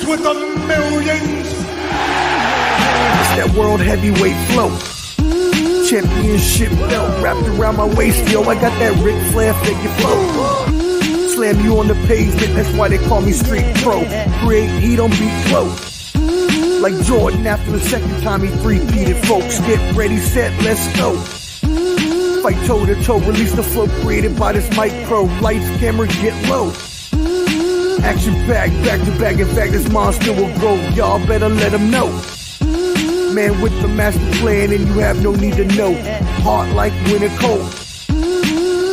with the millions. It's that world heavyweight flow. Championship belt wrapped around my waist, yo. I got that Ric Flair figure flow. Slam you on the pavement, that's why they call me street pro. Create heat on beat flow. Like Jordan after the second time he three-peated, folks. Get ready, set, let's go. Fight toe to toe, release the flow created by this mic pro. Lights, camera, get low. Action packed, back to back. In fact, this monster will grow. Y'all better let him know. Man with the master plan, and you have no need to know. Hard like winter cold.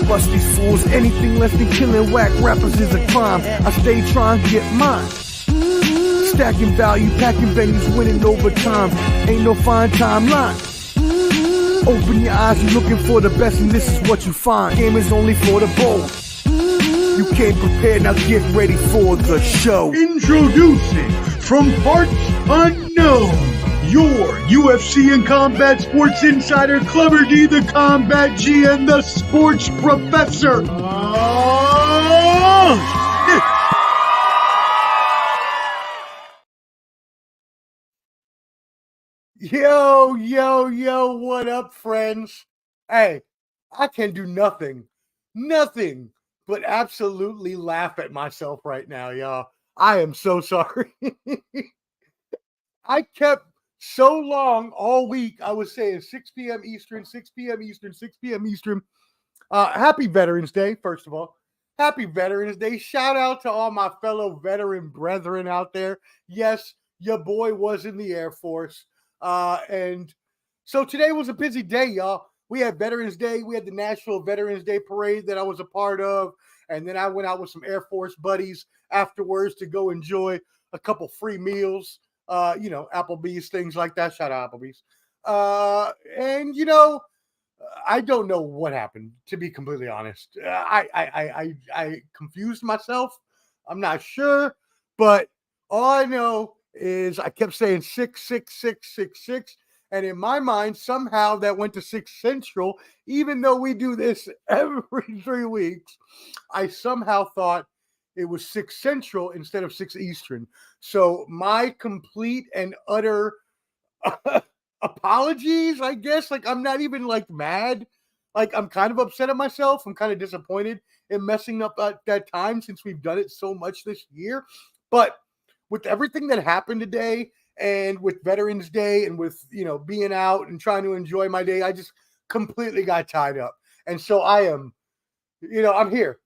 Bust these fools, anything less than killing whack rappers is a crime. I stay trying to get mine. Stacking value, packing venues, winning over time. Ain't no fine timeline. Open your eyes, you're looking for the best, and this is what you find. Game is only for the bold. You came prepared, now get ready for the show. Introducing from parts unknown, your UFC and combat sports insider, Clubber D, the Combat G, and the sports professor. Yo, what up, friends? Hey, I can do nothing but absolutely laugh at myself right now, y'all. I am so sorry. I kept so long all week, I was saying 6 p.m. Eastern, 6 p.m. Eastern, 6 p.m. Eastern. Happy Veterans Day, first of all. Happy Veterans Day. Shout out to all my fellow veteran brethren out there. Yes, your boy was in the Air Force. And so today was a busy day, y'all. We had Veterans Day. We had the National Veterans Day Parade that I was a part of. And then I went out with some Air Force buddies afterwards to go enjoy a couple free meals. Applebee's, things like that. Shout out Applebee's. I don't know what happened, to be completely honest. I confused myself. I'm not sure, but all I know is I kept saying 66666, and in my mind, somehow that went to 6 Central, even though we do this every 3 weeks. I somehow thought it was 6 Central instead of 6 Eastern. So my complete and utter apologies, I guess. Like, I'm not even like mad. Like, I'm kind of upset at myself. I'm kind of disappointed in messing up that time since we've done it so much this year. But with everything that happened today and with Veterans Day and with, being out and trying to enjoy my day, I just completely got tied up. And so I am, I'm here.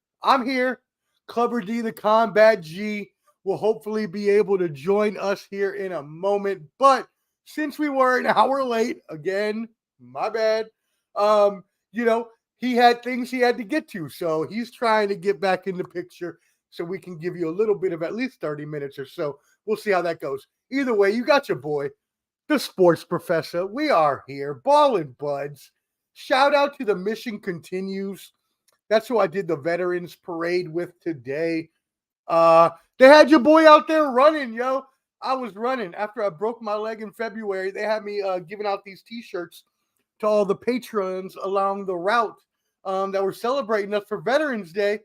Clubber D, the Combat G, will hopefully be able to join us here in a moment. But since we were an hour late, again, my bad, he had things he had to get to. So he's trying to get back in the picture so we can give you a little bit of at least 30 minutes or so. We'll see how that goes. Either way, you got your boy, the sports professor. We are here, Ballin' Buds. Shout out to the Mission Continues. That's who I did the Veterans Parade with today. They had your boy out there running, yo. I was running. After I broke my leg in February, they had me giving out these T-shirts to all the patrons along the route that were celebrating us for Veterans Day.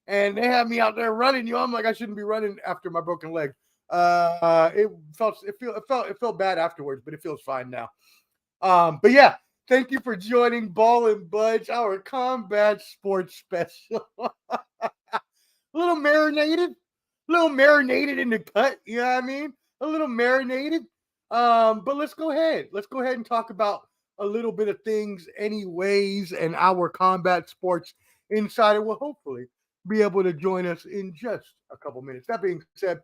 And they had me out there running, yo. I'm like, I shouldn't be running after my broken leg. It felt bad afterwards, but it feels fine now. But yeah, thank you for joining Ballin' Buds, our combat sports special. a little marinated in the cut, you know what I mean? A little marinated. But let's go ahead and talk about a little bit of things anyways, and our combat sports insider will hopefully be able to join us in just a couple minutes. That being said,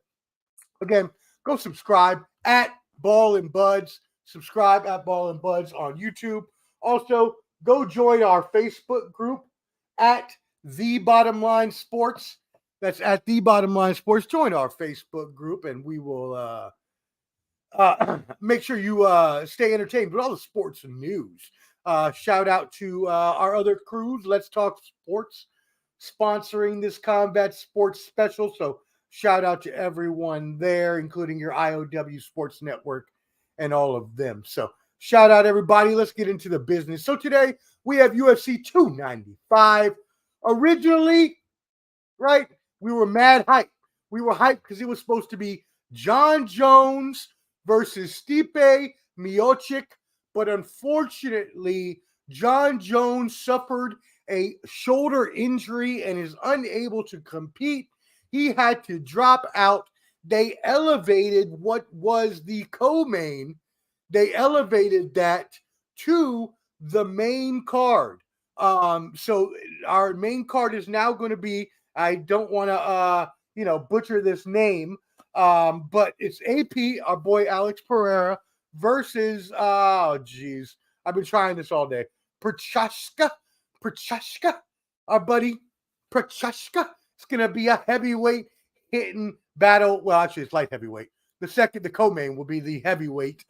again, go subscribe at Ballin' Buds. Subscribe at Ballin' Buds on YouTube. Also, go join our Facebook group at The Bottom Line Sports. That's at The Bottom Line Sports. Join our Facebook group, and we will make sure you stay entertained with all the sports news. Shout out to our other crews, Let's Talk Sports, sponsoring this combat sports special. So shout out to everyone there, including your IOW Sports Network and all of them. So shout out everybody. Let's get into the business. So today we have UFC 295. Originally, right, we were mad hyped. We were hyped because it was supposed to be Jon Jones versus Stipe Miocic. But unfortunately, Jon Jones suffered a shoulder injury and is unable to compete. He had to drop out. They elevated what was the co-main. They elevated that to the main card. So our main card is now going to be, I don't want to, butcher this name, but it's AP, our boy Alex Pereira, versus, I've been trying this all day. Procházka, our buddy Procházka. It's going to be a heavyweight hitting battle. Well, actually, it's light heavyweight. The co-main will be the heavyweight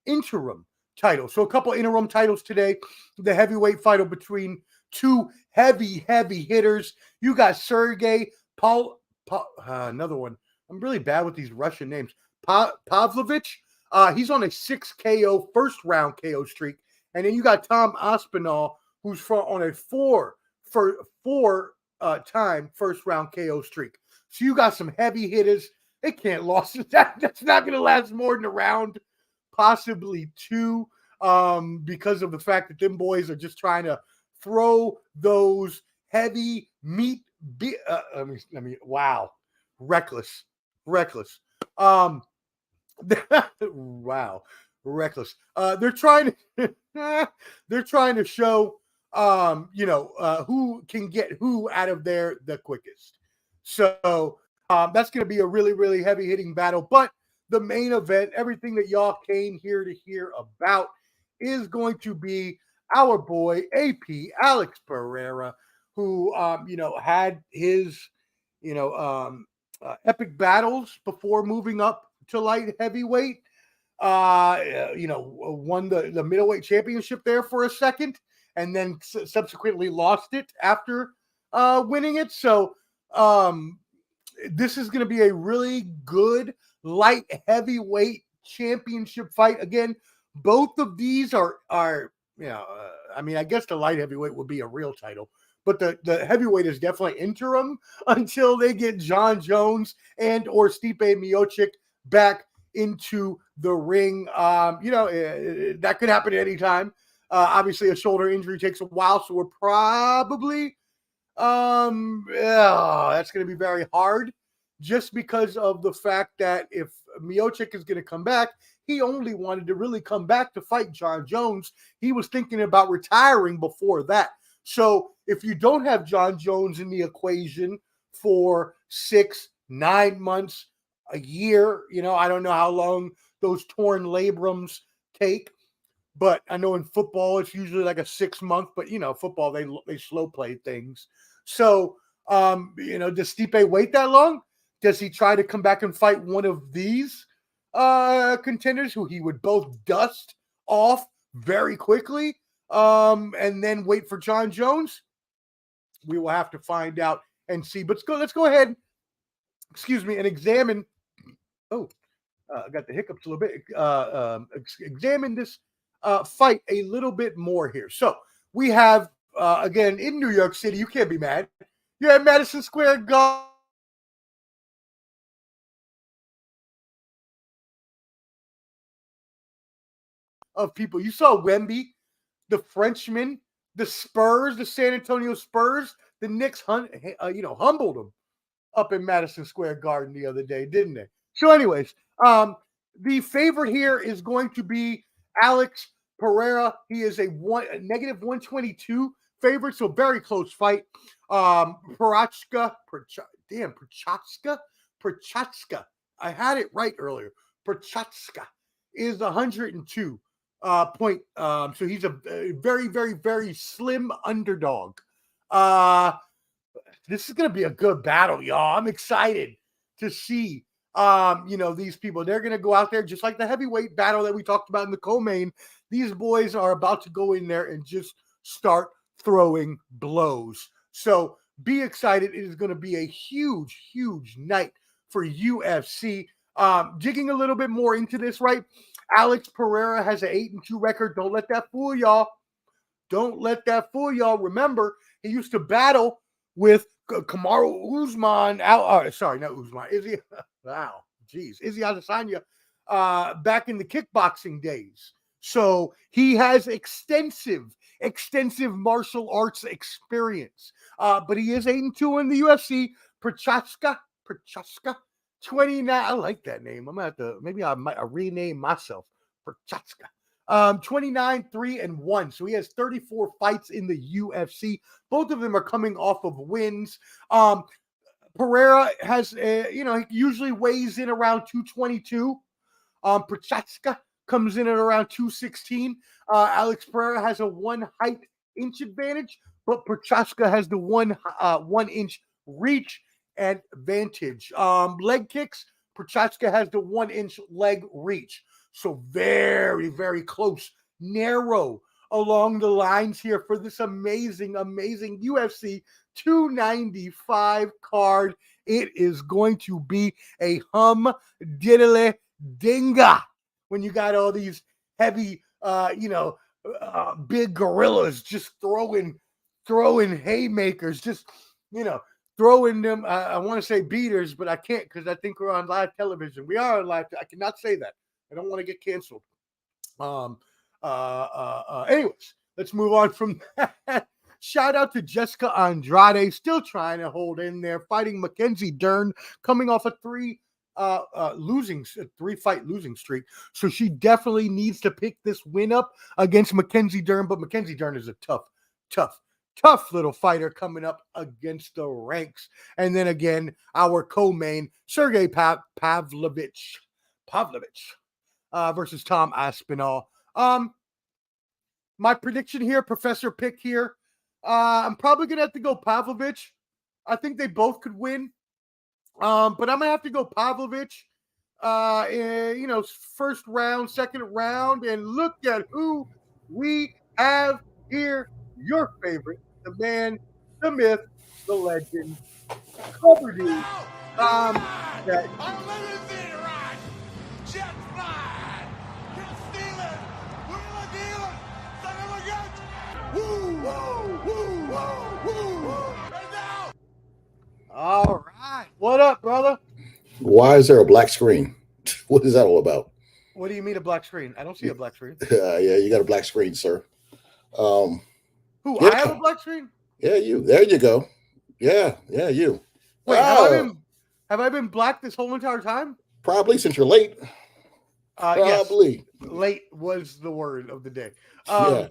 interim title. So a couple interim titles today. The heavyweight fight between two heavy hitters. You got Sergei, another one. I'm really bad with these Russian names. Pavlovich. He's on a 6 KO first round KO streak. And then you got Tom Aspinall, who's on a four time first round KO streak. So you got some heavy hitters. It can't lose. That's not going to last more than a round, possibly two, because of the fact that them boys are just trying to throw those heavy meat. Wow, reckless. Wow, reckless. They're trying to show, who can get who out of there the quickest. So that's going to be a really, really heavy hitting battle. But the main event, everything that y'all came here to hear about, is going to be our boy AP Alex Pereira, who had his epic battles before moving up to light heavyweight. Won the middleweight championship there for a second, and then subsequently lost it after winning it. So this is going to be a really good light heavyweight championship fight. Again, both of these are I guess the light heavyweight would be a real title, but the heavyweight is definitely interim until they get Jon Jones and or Stipe Miocic back into the ring. That could happen at any time. Obviously, a shoulder injury takes a while, so we're probably that's going to be very hard, just because of the fact that if Miocic is going to come back, he only wanted to really come back to fight Jon Jones. He was thinking about retiring before that. So if you don't have Jon Jones in the equation for 6-9 months, a year, I don't know how long those torn labrums take, but I know in football it's usually like a 6 month, but football, they slow play things. So does Stipe wait that long? Does he try to come back and fight one of these contenders who he would both dust off very quickly, and then wait for Jon Jones? We will have to find out and see. But let's go ahead, and examine. I got the hiccups a little bit. Examine this fight a little bit more here. So we have, again, in New York City, you can't be mad. You have Madison Square Garden. Of people. You saw Wemby, the Frenchman, the Spurs, the San Antonio Spurs, the Knicks humbled them up in Madison Square Garden the other day, didn't they? So anyways, the favorite here is going to be Alex Pereira. He is a -122 favorite, so very close fight. Procházka. I had it right earlier. Procházka is 102 point. So he's a very, very, very slim underdog. This is going to be a good battle, y'all. I'm excited to see, these people. They're going to go out there just like the heavyweight battle that we talked about in the co-main. These boys are about to go in there and just start throwing blows. So be excited. It is going to be a huge, huge night for UFC. Digging a little bit more into this, right? Alex Pereira has an 8-2 record. Don't let that fool y'all. Remember, he used to battle with Kamaru Usman. Sorry, not Usman. Is he? Wow. Izzy Adesanya back in the kickboxing days. So he has extensive martial arts experience. But he is 8-2 in the UFC. Procházka, 29. I like that name. I'm gonna have to, maybe I might rename myself. Procházka. 29, 3-1. So he has 34 fights in the UFC. Both of them are coming off of wins. Pereira has, he usually weighs in around 222. Procházka comes in at around 216. Alex Pereira has a 1 height inch advantage, but Procházka has the 1 inch reach advantage. Leg kicks, Procházka has the 1 inch leg reach. So very, very close, narrow along the lines here for this amazing UFC 295 card. It is going to be a diddly dinga when you got all these heavy, big gorillas just throwing haymakers, just, throwing them. I want to say beaters, but I can't because I think we're on live television. We are on live. I cannot say that. I don't want to get canceled. Anyways, let's move on from that. Shout out to Jessica Andrade, still trying to hold in there, fighting Mackenzie Dern, coming off a 3-fight losing streak. So she definitely needs to pick this win up against Mackenzie Dern. But Mackenzie Dern is a tough little fighter coming up against the ranks. And then again, our co-main, Sergei Pavlovich versus Tom Aspinall. My prediction here, professor pick here, I'm probably going to have to go Pavlovich. I think they both could win. But I'm going to have to go Pavlovich, first round, second round. And look at who we have here. Your favorite, the man, the myth, the legend, Cover D. All right. What up, brother? Why is there a black screen? What is that all about? What do you mean a black screen? I don't see a black screen. Yeah, you got a black screen, sir. Who? Yeah. I have a black screen? Yeah, you. There you go. Yeah, you. Wait, have I been black this whole entire time? Probably, since you're late. Probably. Yes. Late was the word of the day. Yeah.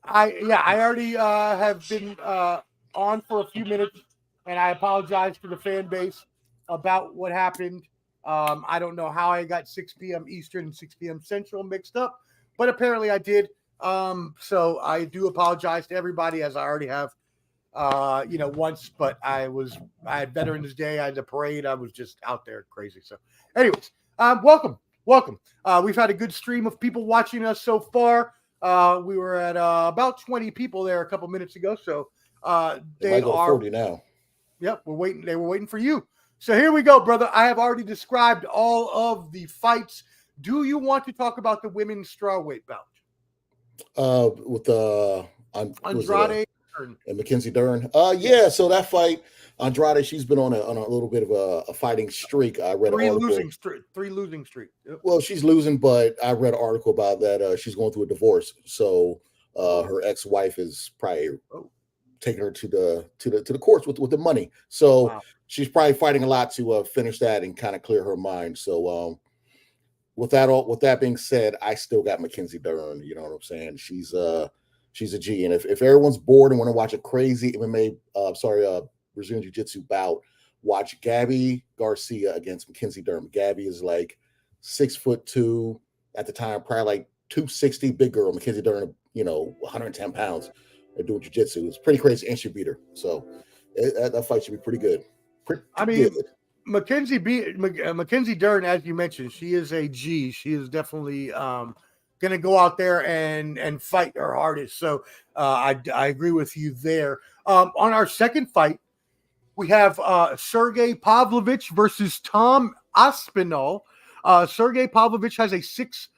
I already have been on for a few minutes, and I apologize to the fan base about what happened. I don't know how I got 6 p.m. Eastern and 6 p.m. Central mixed up, but apparently I did. So I do apologize to everybody, as I already have, once, but I had Veterans Day, I had the parade. I was just out there crazy. So anyways, welcome. We've had a good stream of people watching us so far. We were at about 20 people there a couple minutes ago. So they might go are 40 now. Yep, we're waiting. They were waiting for you. So here we go, brother. I have already described all of the fights. Do you want to talk about the women's strawweight bout? With Andrade and Mackenzie Dern. Yeah. So that fight, Andrade, she's been on a little bit of a fighting streak. I read an article. Three losing streak. Yep. Well, she's losing, but I read an article about that. She's going through a divorce, so her ex-wife is probably taking her to the courts with the money. So she's probably fighting a lot to finish that and kind of clear her mind. So with that being said, I still got Mackenzie Dern. You know what I'm saying? She's a G. And if everyone's bored and want to watch a crazy MMA, Brazilian Jiu-Jitsu bout, watch Gabby Garcia against Mackenzie Dern. Gabby is like 6'2" at the time, probably like 260, big girl. Mackenzie Dern, 110 pounds. They're doing jiu-jitsu. It's pretty crazy, and she beat her. So that fight should be pretty good. Good. Mackenzie Dern, as you mentioned, she is a G. She is definitely going to go out there and fight her hardest. So I agree with you there. On our second fight, we have Sergei Pavlovich versus Tom Aspinall. Sergei Pavlovich has six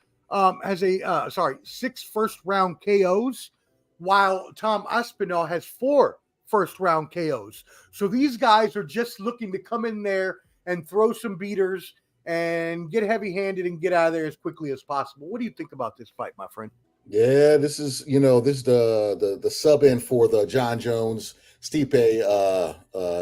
first round KOs, while Tom Aspinall has 4 first round KOs. So these guys are just looking to come in there and throw some beaters and get heavy-handed and get out of there as quickly as possible. What do you think about this fight, my friend? Yeah, this is the sub in for the Jon Jones Stipe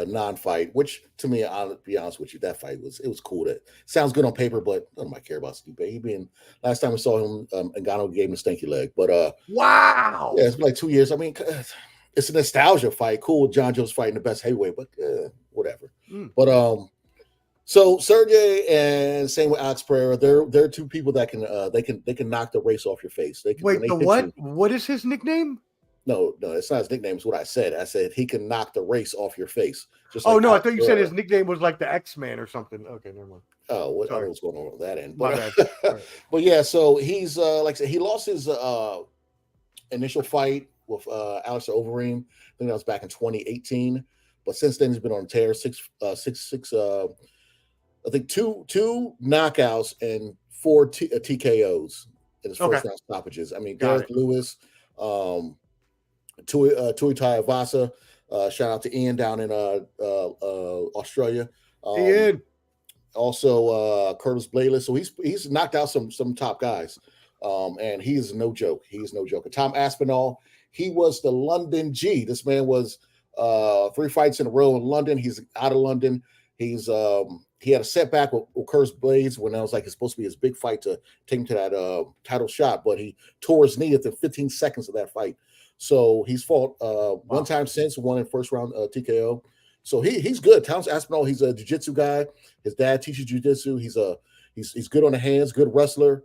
non-fight, which to me, I'll be honest with you, that fight was cool. That sounds good on paper, but I don't care about Stipe. Last time we saw him, Ngannou gave him a stinky leg. But wow, yeah, it's been like 2 years. I mean, it's a nostalgia fight. Cool, Jon Jones fighting the best heavyweight, but whatever. But so Sergei and same with Alex Pereira, they're two people that can knock the race off your face. They can, wait, the what? What is his nickname? No, it's not his nickname. It's what I said. I said he can knock the race off your face. Just I Alex thought you Pereira. said his nickname was like the X-Man or something. Okay, never mind. Oh, what's going on with that end? My But, bad. Right. but yeah, so he's like I said, he lost his initial fight with Alex Overeem. I think that was back in 2018. But since then, he's been on a tear. I think two knockouts and 4 TKOs in his first round stoppages. I mean, Derek Lewis, Tui Tuivasa, shout out to Ian down in Australia. Ian. Also Curtis Blayles. So he's knocked out some top guys. And he is no joke. He is no joke. And Tom Aspinall, he was the London G. This man was 3 fights in a row in London. He's out of London. He had a setback with Curtis Blayles when I was like, it's supposed to be his big fight to take him to that title shot, but he tore his knee at the 15 seconds of that fight. So he's fought one time since, won in first round TKO. So he's good. Thomas Aspinall, he's a jiu-jitsu guy. His dad teaches jiu-jitsu. He's good on the hands, good wrestler.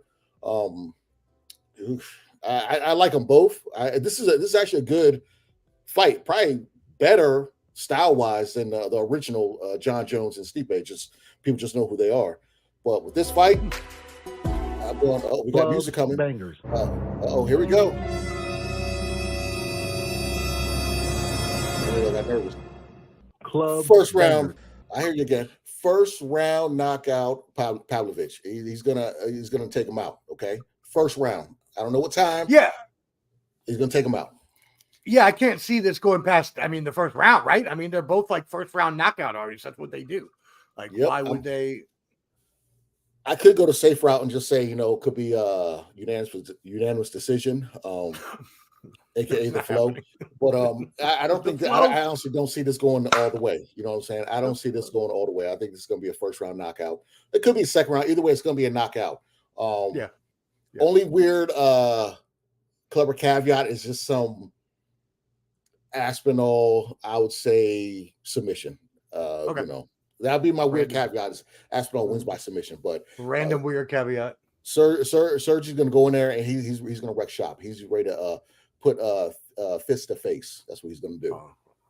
I like them both. This is actually a good fight, probably better style-wise than the original Jon Jones and Stipe. Just people just know who they are. But with this fight, I'm going. Oh, we got music coming. Bangers. Here we go. I got nervous. Club First round. bangers. I hear you again. First round knockout. Pavlovich. He's gonna take him out. Okay. First round. I don't know what time. Yeah. He's gonna take him out. Yeah, I can't see this going past, the first round, right? I mean, they're both like first round knockout artists. That's what they do. Like, why would they? I could go the safe route and just say, it could be unanimous decision, aka the flow. But I don't think that, I honestly don't see this going all the way. You know what I'm saying? I don't see this going all the way. I think this is going to be a first round knockout. It could be a second round. Either way, it's going to be a knockout. Yeah. Only weird, clever caveat is just some Aspinall, I would say submission. That'd be my weird caveat is Aspinall wins by submission, but random weird caveat. Sergei's gonna go in there and he's gonna wreck shop. He's ready to put fist to face. That's what he's gonna do.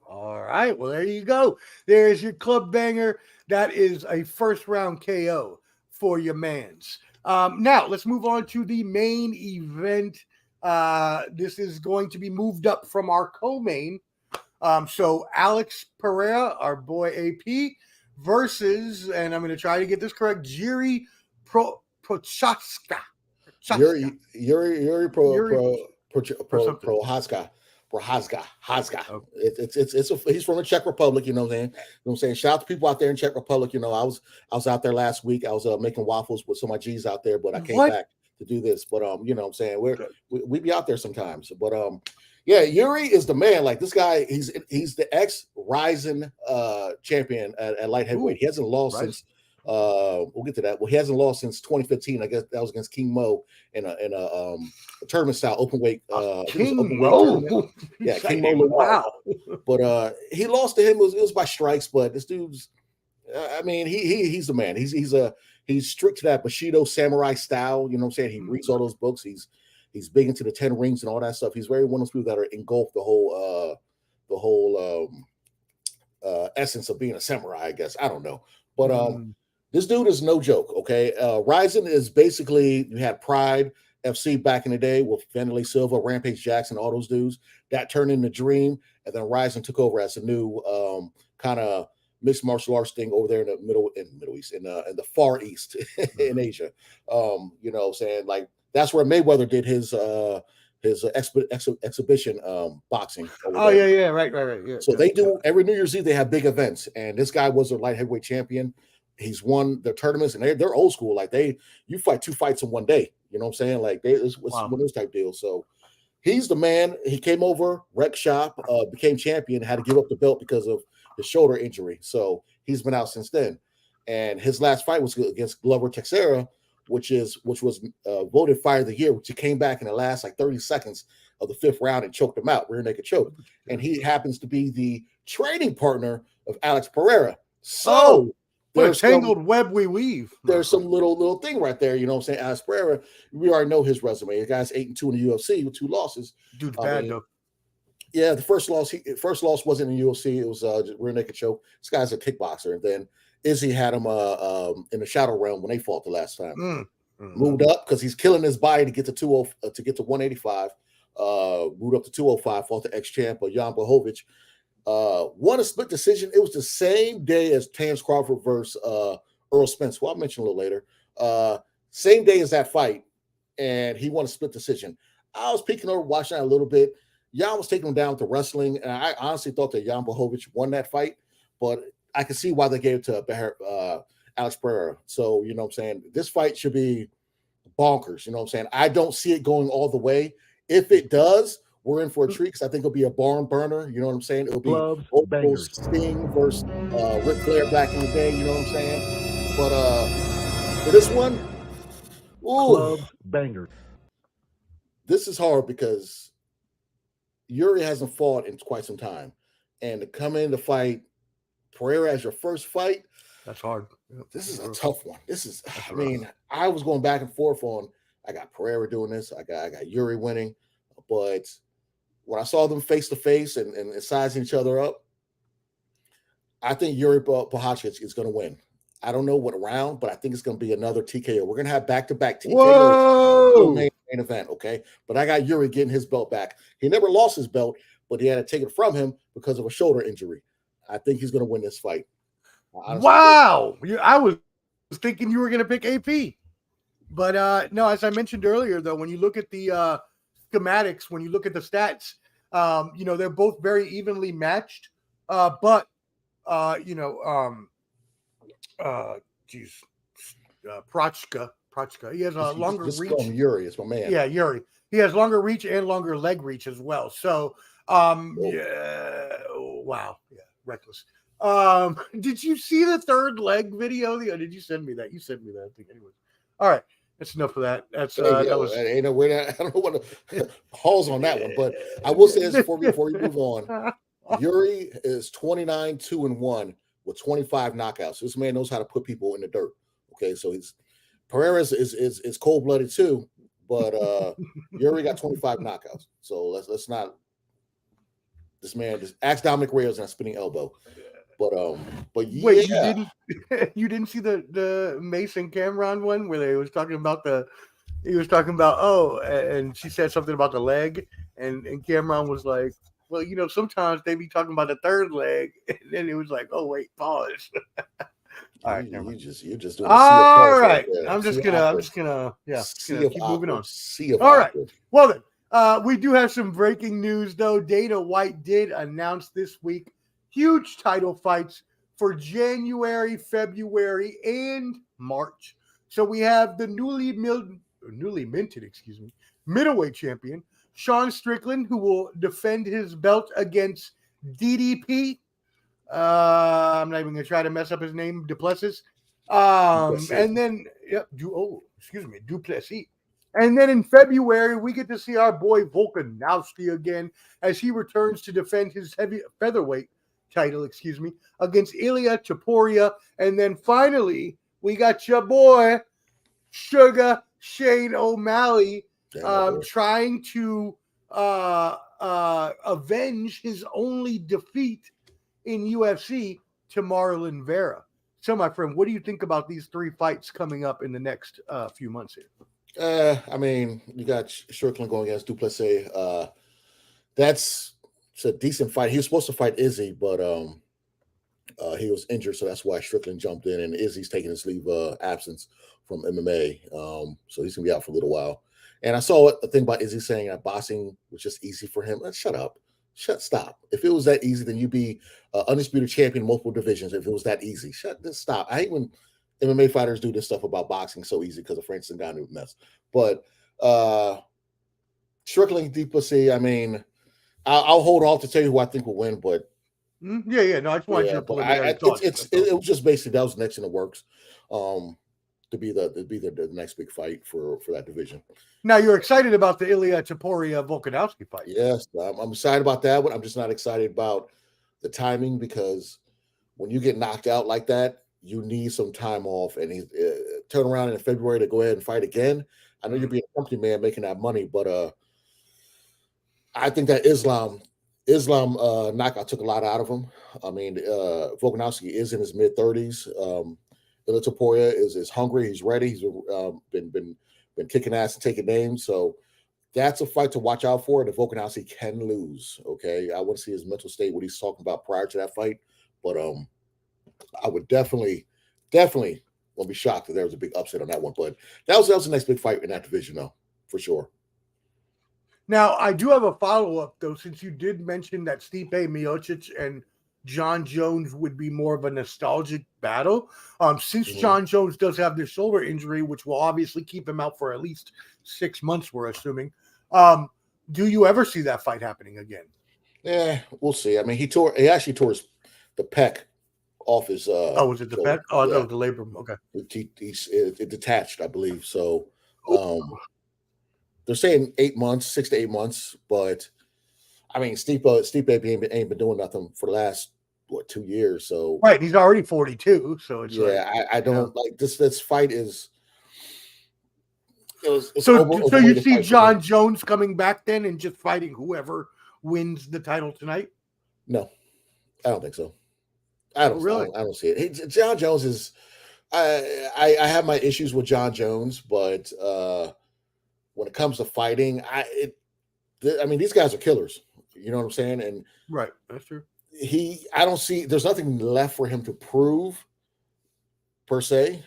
All right. Well, there you go. There's your club banger. That is a first round KO for your mans. Now let's move on to the main event. This is going to be moved up from our co-main. So Alex Pereira, our boy AP, versus, and I'm going to try to get this correct, Jiri Procházka. Yuri Procházka. He's from the Czech Republic, you know what I'm saying? Shout out to people out there in Czech Republic. I was out there last week. I was making waffles with some of my G's out there, but I came back to do this. But you know what I'm saying? We be out there sometimes. But yeah, Yuri is the man. Like this guy, he's the ex-Ryzen champion at light heavyweight. He hasn't lost since we'll get to that. Well, he hasn't lost since 2015. I guess that was against King Mo in a tournament style open weight. King Mo. Yeah, King Mo. Wow. But he lost to him. It was by strikes. But this dude's, I mean, he's the man. He's strict to that Bushido samurai style. You know what I'm saying? He reads all those books. He's big into the 10 rings and all that stuff. He's very one of those people that are engulfed the whole essence of being a samurai, I guess. I don't know. But this dude is no joke, okay? Ryzen is basically, you had Pride FC back in the day with Vanderlei Silva, Rampage Jackson, all those dudes. That turned into Dream, and then Ryzen took over as a new kind of mixed martial arts thing over there in the Middle East, in the Far East in Asia. You know what I'm saying? Like, that's where Mayweather did his exhibition boxing. Oh, yeah, right. Yeah, so they do every New Year's Eve, they have big events, and this guy was a light heavyweight champion. He's won their tournaments, and they're old school. Like you fight 2 fights in one day. You know what I'm saying? Like it's one of those type deals. So he's the man. He came over, wreck shop, became champion, had to give up the belt because of his shoulder injury. So he's been out since then. And his last fight was against Glover Teixeira, which was voted fight of the year, which he came back in the last like 30 seconds of the 5th round and choked him out, rear naked choke. And he happens to be the training partner of Alex Pereira. So what a tangled web we weave. There's some little thing right there. You know what I'm saying? Alex Pereira, we already know his resume. The guy's 8-2 in the UFC with 2 losses. Dude's bad though. Yeah, the first loss wasn't in the UFC. It was just rear naked choke. This guy's a kickboxer. And then Izzy had him in the shadow realm when they fought the last time. Moved up because he's killing his body to get to 185. Moved up to 205. Fought the ex-champ Jan Blachowicz. Won a split decision. It was the same day as Terence Crawford versus Earl Spence, who I'll mention a little later. Same day as that fight, and he won a split decision. I was peeking over, watching that a little bit. Jan was taking him down to wrestling, and I honestly thought that Jan Blachowicz won that fight, but I can see why they gave it to Alex Pereira. So, you know what I'm saying? This fight should be bonkers. You know what I'm saying? I don't see it going all the way. If it does, we're in for a treat because I think it'll be a barn burner. You know what I'm saying? It'll be Sting versus Ric Flair back in the day. You know what I'm saying? But for this one, Club bangers. This is hard because Yuri hasn't fought in quite some time. And to come in to fight Pereira as your first fight, that's hard. This is a tough one. I was going back and forth on, I got Pereira doing this. I got Yuri winning. But when I saw them face to face and sizing each other up, I think Yuri Procházka is going to win. I don't know what round, but I think it's going to be another TKO. We're going to have back-to-back TKO main event, okay? But I got Yuri getting his belt back. He never lost his belt, but he had to take it from him because of a shoulder injury. I think he's going to win this fight. Wow. I was thinking you were going to pick AP. But no, as I mentioned earlier, though, when you look at the schematics, when you look at the stats, they're both very evenly matched. Procházka, he has a longer reach. Yuri is my man. Yeah, Yuri. He has longer reach and longer leg reach as well. So, wow, yeah, reckless. Did you see the third leg video? Did you send me that? You sent me that. I think, anyways. All right, that's enough of that. That's that was. I don't know what to pause on that one, but I will say this before we move on. Yuri is 29-2-1 with 25 knockouts. This man knows how to put people in the dirt. Okay, so Pereira is cold blooded too, but Yuri got 25 knockouts. So let's not. This man just ask Dominic Reyes and a spinning elbow. But yeah. Wait, you didn't see the Mason Cameron one where he was talking about and she said something about the leg, and Cameron was like, well, sometimes they be talking about the third leg, and then it was like, oh wait, pause. All right, you're just doing. All right, I'm just gonna keep moving on. All right, well then, we do have some breaking news though. Dana White did announce this week huge title fights for January, February, and March. So we have the newly minted, middleweight champion Sean Strickland, who will defend his belt against DDP. I'm not even going to try to mess up his name, Duplessis. And then, Duplessis. And then in February, we get to see our boy Volkanovski again as he returns to defend his featherweight title, against Ilya Topuria. And then finally, we got your boy, Sugar Shane O'Malley, trying to avenge his only defeat in UFC to Marlon Vera. So, my friend, what do you think about these 3 fights coming up in the next few months here? You got Strickland going against Duplessis. That's a decent fight. He was supposed to fight Izzy, but he was injured, so that's why Strickland jumped in, and Izzy's taking his leave absence from MMA. So he's gonna be out for a little while. And I saw a thing about Izzy saying that boxing was just easy for him. Shut up. Stop. If it was that easy, then you'd be undisputed champion in multiple divisions. If it was that easy, stop. I hate when MMA fighters do this stuff about boxing so easy because of Francis Ngannou mess. But Strickland, Duplessis, I mean, I'll hold off to tell you who I think will win, but yeah. No, I just wanted your preliminary thoughts. It was just basically that was next in the works. To be the next big fight for that division. Now you're excited about the Ilya Topuria Volkanovski fight. Yes, I'm excited about that one. I'm just not excited about the timing because when you get knocked out like that, you need some time off. And he turn around in February to go ahead and fight again. I know you're being a company man making that money, but I think that Islam knockout took a lot out of him. I mean, Volkanovski is in his mid-30s. Ilya Topuria is hungry. He's ready. He's been kicking ass and taking names. So that's a fight to watch out for. And Volkanovski can lose. Okay, I want to see his mental state, what he's talking about prior to that fight. But I would definitely won't be shocked if there was a big upset on that one. But that was the next big fight in that division, though, for sure. Now I do have a follow-up though, since you did mention that Stipe Miocic and Jon Jones would be more of a nostalgic battle. Since Jon Jones does have this shoulder injury, which will obviously keep him out for at least 6 months, we're assuming. Do you ever see that fight happening again? Yeah, we'll see. I mean, he actually tore the pec off his. Was it the pec? Oh, yeah. No, the labrum. Okay. It detached, I believe. So they're saying 8 months, 6 to 8 months, but I mean, Stipe ain't been doing nothing for the last 2 years. So right, he's already 42. So it's I don't like this. This fight is. So you see Jon Jones coming back then and just fighting whoever wins the title tonight? No, I don't think so. I don't see it. Jon Jones is. I have my issues with Jon Jones, but when it comes to fighting, I mean, these guys are killers. You know what I'm saying? And right, that's true. I don't see. There's nothing left for him to prove, per se.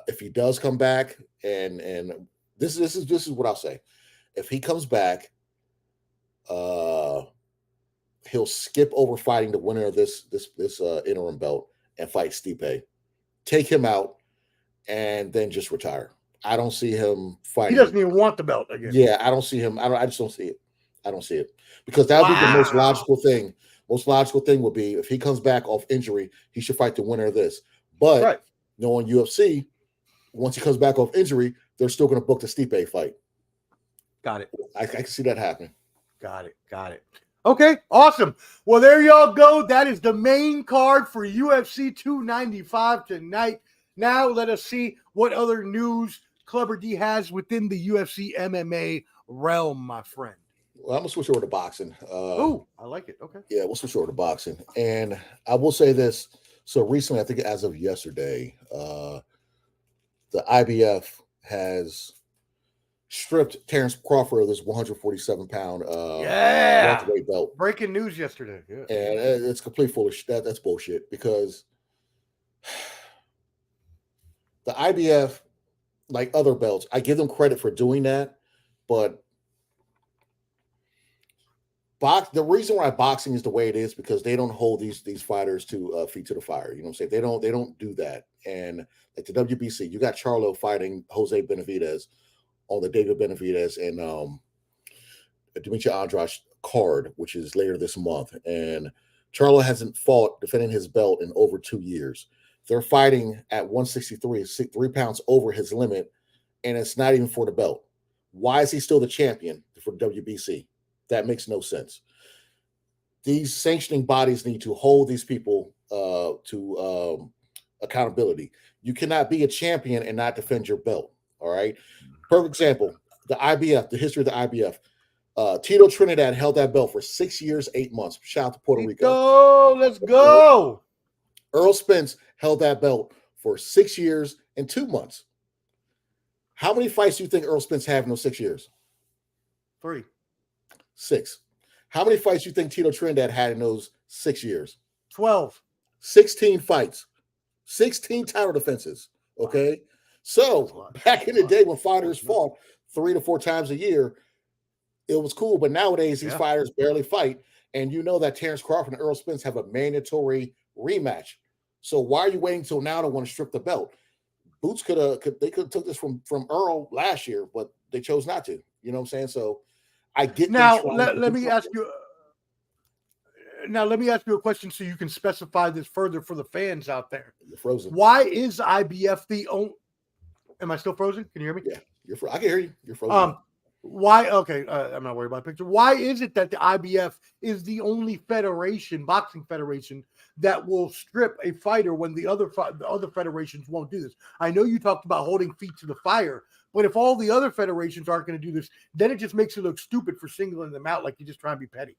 If he does come back, and this is what I'll say. If he comes back, he'll skip over fighting the winner of this interim belt and fight Stipe, take him out, and then just retire. I don't see him fighting. He doesn't even want the belt again. Yeah, I don't see him. I just don't see it. I don't see it because that would be the most logical thing. Most logical thing would be if he comes back off injury, he should fight the winner of this. But knowing UFC, once he comes back off injury, they're still going to book the Stipe fight. Got it. I can see that happening. Got it. Okay, awesome. Well, there y'all go. That is the main card for UFC 295 tonight. Now let us see what other news Clubber D has within the UFC MMA realm, my friend. Well, I'm going to switch over to boxing. I like it. Okay. Yeah, we'll switch over to boxing. And I will say this. So recently, I think as of yesterday, the IBF has stripped Terrence Crawford of this 147-pound welterweight belt. Breaking news yesterday. Yeah. And it's complete full of shit. That's bullshit because the IBF, like other belts, I give them credit for doing that, but the reason why boxing is the way it is because they don't hold these fighters to feet to the fire. You know what I'm saying? They don't do that. And like the WBC, you got Charlo fighting Jose Benavidez on the David Benavidez and Dimitri Andrade card, which is later this month. And Charlo hasn't fought defending his belt in over 2 years. They're fighting at 163, 3 pounds over his limit, and it's not even for the belt. Why is he still the champion for the WBC? That makes no sense. These sanctioning bodies need to hold these people to accountability. You cannot be a champion and not defend your belt. All right. Perfect example, the IBF, the history of the IBF. Tito Trinidad held that belt for 6 years, 8 months. Shout out to Puerto Rico. Let's go. Earl Spence held that belt for 6 years and 2 months. How many fights do you think Earl Spence had in those 6 years? 3. 6. How many fights do you think Tito Trinidad had in those 6 years? 12. 16 fights. 16 title defenses. Okay. So back in the day when fighters fought 3 to 4 times a year, it was cool. But nowadays, these fighters barely fight. And you know that Terrence Crawford and Errol Spence have a mandatory rematch. So why are you waiting until now to want to strip the belt? Boots could have took this from Earl last year, but they chose not to. You know what I'm saying? So I get now. Let me ask you. Now let me ask you a question so you can specify this further for the fans out there. You're frozen. Why is IBF the only? Am I still frozen? Can you hear me? Yeah, I can hear you. You're frozen. Why? Okay, I'm not worried about the picture. Why is it that the IBF is the only boxing federation, that will strip a fighter when the other federations won't do this? I know you talked about holding feet to the fire, but if all the other federations aren't going to do this, then it just makes it look stupid for singling them out, like you just try and be petty.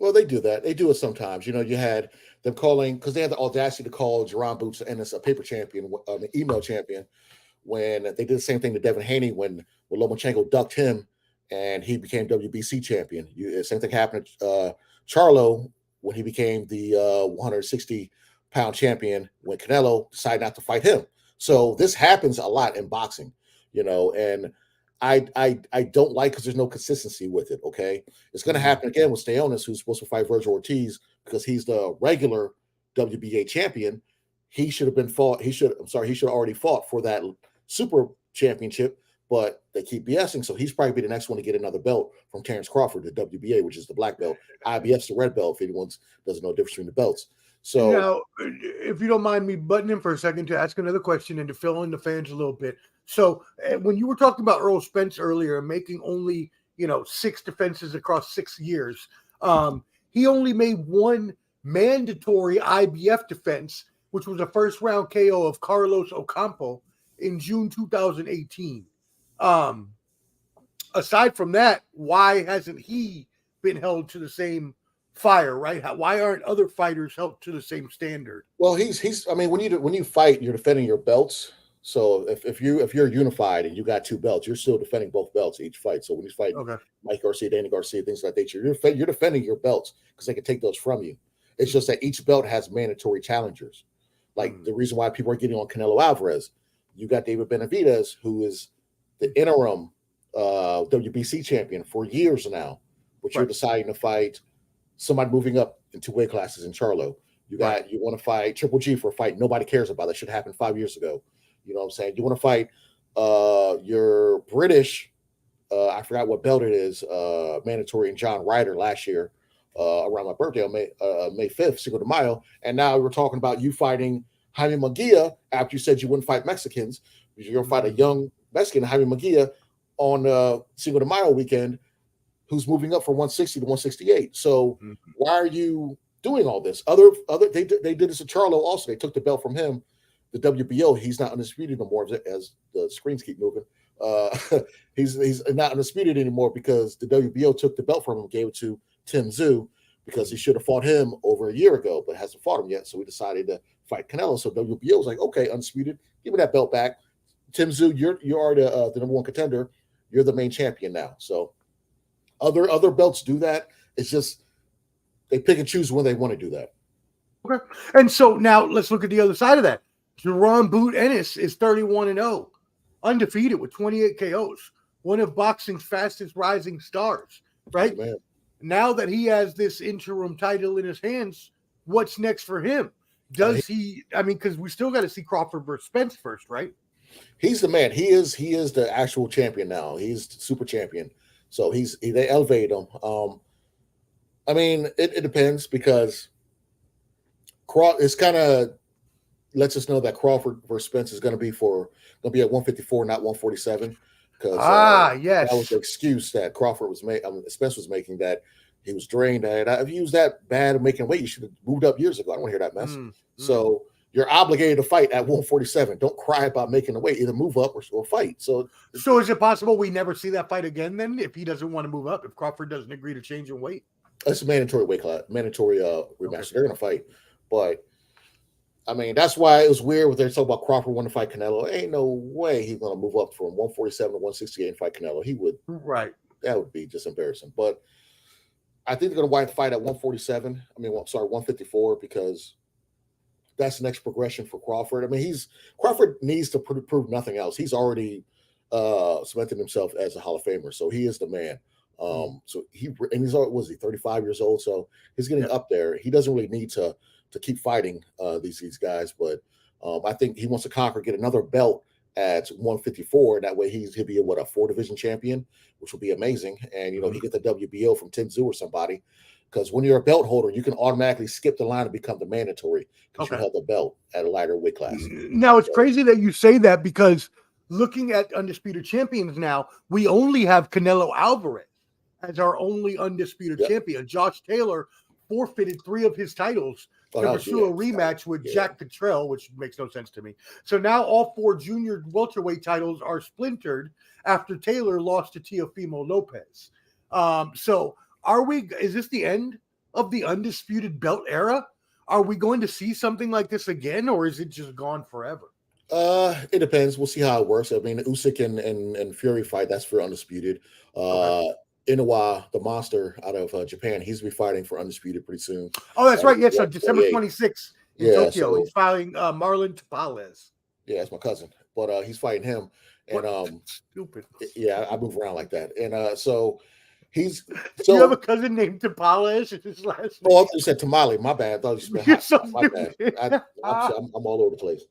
Well, they do that. They do it sometimes. You know, you had them calling, because they had the audacity to call Jerron Boots and it's a paper champion, an email champion, when they did the same thing to Devin Haney when Lomachenko ducked him and he became WBC champion. Same thing happened to Charlo when he became the 160-pound champion when Canelo decided not to fight him. So this happens a lot in boxing, you know, and I don't like, because there's no consistency with it, okay? It's going to happen again with Stayonis, who's supposed to fight Virgil Ortiz because he's the regular WBA champion. He should have already fought for that super championship, but they keep BSing, so he's probably be the next one to get another belt from Terrence Crawford, the WBA, which is the black belt. IBF's the red belt, if anyone doesn't know the difference between the belts. So now, if you don't mind me butting in for a second to ask another question and to fill in the fans a little bit. So when you were talking about Errol Spence earlier, making only 6 defenses across 6 years, he only made one mandatory IBF defense, which was a first-round KO of Carlos Ocampo in June 2018. Aside from that, why hasn't he been held to the same fire, right? Why aren't other fighters held to the same standard? Well, he's. I mean, when you fight, you're defending your belts. So if you're unified and you got 2 belts, you're still defending both belts each fight. So when he's fighting Mike Garcia, Danny Garcia, things like that, you're defending your belts because they can take those from you. It's just that each belt has mandatory challengers. Like the reason why people are getting on Canelo Alvarez, you got David Benavidez, who is the interim WBC champion for years now, but you're deciding to fight somebody moving up in 2 weight classes in Charlo. You want to fight Triple G for a fight nobody cares about. That should happen 5 years ago. You know what I'm saying? You want to fight your British, I forgot what belt it is, mandatory in John Ryder last year around my birthday on May 5th, Cinco de Mayo. And now we're talking about you fighting Jaime Munguia after you said you wouldn't fight Mexicans. You're going to fight a young Mexican, Jaime Munguia, on Cinco de Mayo weekend, who's moving up from 160 to 168. So why are you doing all this? They did this to Charlo also. They took the belt from him, the WBO. He's not undisputed no more, as the screens keep moving. He's not undisputed anymore because the WBO took the belt from him and gave it to Tim Tszyu because he should have fought him over a year ago, but hasn't fought him yet. So we decided to fight Canelo. So WBO was like, okay, undisputed, give me that belt back. Tim Tszyu, you are the number 1 contender. You're the main champion now. So other belts do that. It's just they pick and choose when they want to do that. Okay. And so now let's look at the other side of that. Jerron Boot Ennis is 31-0, undefeated with 28 KOs, one of boxing's fastest rising stars, right? Oh, man. Now that he has this interim title in his hands, what's next for him? Does he, because we still got to see Crawford versus Spence first, right? He's the man. He is the actual champion now. He's the super champion. So they elevate him. It depends because it's kind of lets us know that Crawford versus Spence is going to be at 154, not 147. Because yes, that was the excuse that Spence was making, that he was drained. If you use that bad at making weight, you should have moved up years ago. I don't want to hear that mess. So you're obligated to fight at 147. Don't cry about making the weight. Either move up or fight. So is it possible we never see that fight again then if he doesn't want to move up, if Crawford doesn't agree to change in weight? That's a mandatory weight class, mandatory rematch. Okay. They're going to fight. But, that's why it was weird when they're talking about Crawford wanting to fight Canelo. Ain't no way he's going to move up from 147 to 168 and fight Canelo. He would. Right. That would be just embarrassing. But I think they're going to wind the fight at 147. 154, because that's the next progression for Crawford. Crawford needs to prove nothing else. He's already cemented himself as a Hall of Famer, so he is the man. So he's was he 35 years old, so he's getting up there. He doesn't really need to keep fighting these guys, but I think he wants to conquer, get another belt at 154. That way he'll be a 4-division champion, which will be amazing. And he get the WBO from Tenzu or somebody, because when you're a belt holder, you can automatically skip the line and become the mandatory because you held the belt at a lighter weight class. Now it's crazy that you say that, because looking at undisputed champions now, we only have Canelo Alvarez as our only undisputed champion. Josh Taylor forfeited 3 of his titles to pursue a rematch with Jack Cottrell, which makes no sense to me. So now all 4 junior welterweight titles are splintered after Taylor lost to Teofimo Lopez. So is this the end of the undisputed belt era? Are we going to see something like this again, or is it just gone forever? It depends. We'll see how it works. I mean, the Usyk and Fury fight, that's for undisputed. Inoue, the monster out of Japan, he's be fighting for undisputed pretty soon. Oh, that's right. Yes, so December 26th in Tokyo. He's fighting Marlon Tapales. Yeah, it's my cousin, but he's fighting him. And stupid. Yeah, I move around like that. And so he's. So you have a cousin named Tapales? It's his last name. Oh, I thought you said Tamale. My bad. I thought you said my bad. I'm all over the place.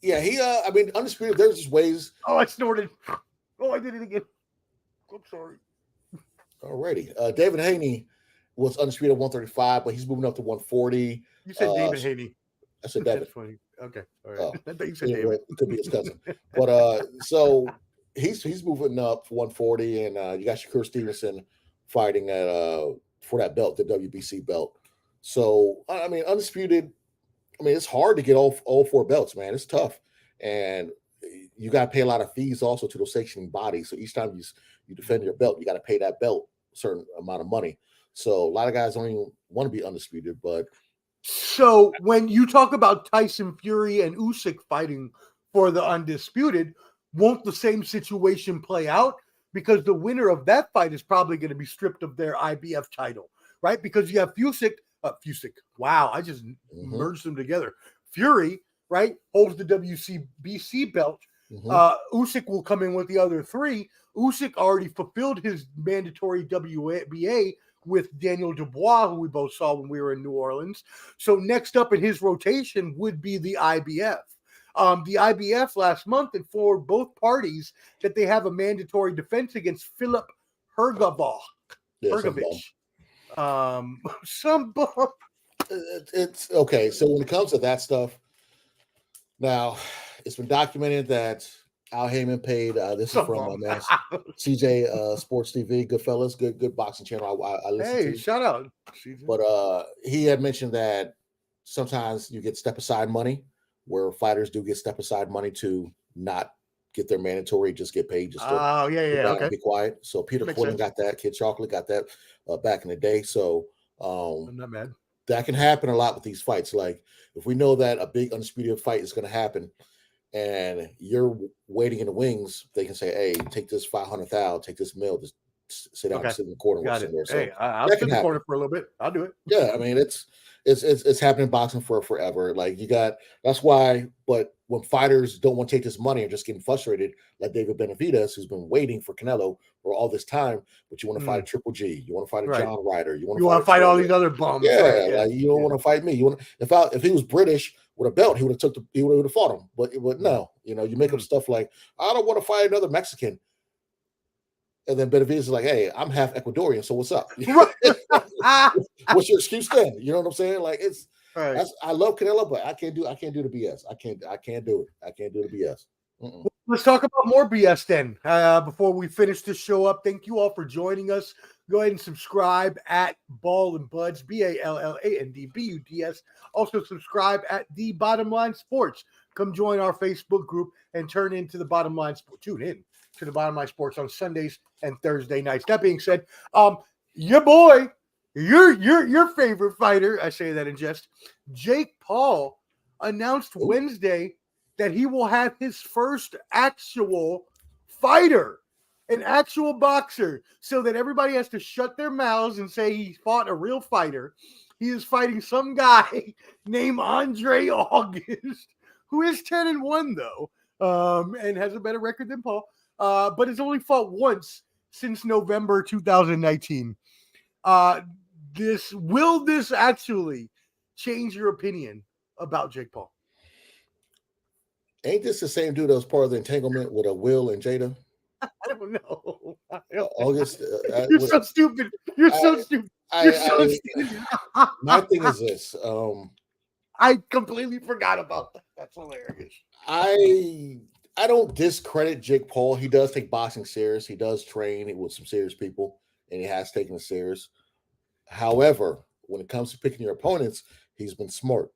Yeah, I mean, undisputed, there's just ways. Oh, I snorted. Oh, I did it again. I'm sorry. Alrighty. David Haney was undisputed at 135, but he's moving up to 140. You said David Haney. I said David. That's funny. Okay. All right. I thought you said David. It could be his cousin. But so he's moving up for 140, and you got Shakur Stevenson fighting at for that belt, the WBC belt. So I mean, undisputed. I mean, it's hard to get all 4 belts, man. It's tough. And you got to pay a lot of fees also to those sanctioning bodies. So each time you defend your belt, you got to pay that belt a certain amount of money. So a lot of guys don't even want to be undisputed. But so when you talk about Tyson Fury and Usyk fighting for the undisputed, won't the same situation play out? Because the winner of that fight is probably going to be stripped of their IBF title, right? Because you have Usyk. Wow, I just merged them together. Fury, right, holds the WCBC belt. Usyk will come in with the other 3. Usyk already fulfilled his mandatory WBA with Daniel Dubois, who we both saw when we were in New Orleans. So next up in his rotation would be the IBF. The IBF last month informed both parties that they have a mandatory defense against Filip Hrgovic. It's okay. So when it comes to that stuff, now it's been documented that Al Heyman paid. This is from CJ Sports TV, good fellas, good boxing channel. I listen to. Hey, shout out. But he had mentioned that sometimes you get step aside money, where fighters do get step aside money to not get their mandatory, just get paid. Just to be quiet. So Peter Quillen got that. Kid Chocolate got that back in the day. So I'm not mad. That can happen a lot with these fights. Like if we know that a big undisputed fight is going to happen, and you're waiting in the wings, they can say, "Hey, take this 500,000, take this mill, just sit down, sit in the corner." Got it. So hey, I'll sit in the corner for a little bit. I'll do it. Yeah, I mean it's happened in boxing for forever. Like that's why. But when fighters don't want to take this money and just getting frustrated, like David Benavidez, who's been waiting for Canelo for all this time, but you want to fight a Triple G, you want to fight a John Ryder, you want to fight all these other bums. Yeah, like you don't want to fight me. You want if he was British with a belt, he would have fought him. But no, you make up stuff like, I don't want to fight another Mexican. And then Benavidez is like, hey, I'm half Ecuadorian, so what's up? What's your excuse then? You know what I'm saying? Like I love Canelo, but I can't do the BS. I can't do it. I can't do the BS. Let's talk about more BS then. Before we finish this show up, thank you all for joining us. Go ahead and subscribe at Ball and Buds, BALLANDBUDS. Also subscribe at The Bottom Line Sports. Come join our Facebook group and tune in to The Bottom Line Sports on Sundays and Thursday nights. That being said, your boy, your favorite fighter, I say that in jest, Jake Paul, announced Wednesday that he will have his first actual fighter, an actual boxer, so that everybody has to shut their mouths and say he fought a real fighter. He is fighting some guy named Andre August, who is 10-1 though, and has a better record than Paul. but has only fought once since November 2019. Will this actually change your opinion about Jake Paul? Ain't this the same dude that was part of the entanglement with Will and Jada? I don't know. August. You're so stupid. You're so stupid. My thing is this. I completely forgot about that. That's hilarious. I don't discredit Jake Paul. He does take boxing serious. He does train with some serious people, and he has taken it serious. However, when it comes to picking your opponents, he's been smart.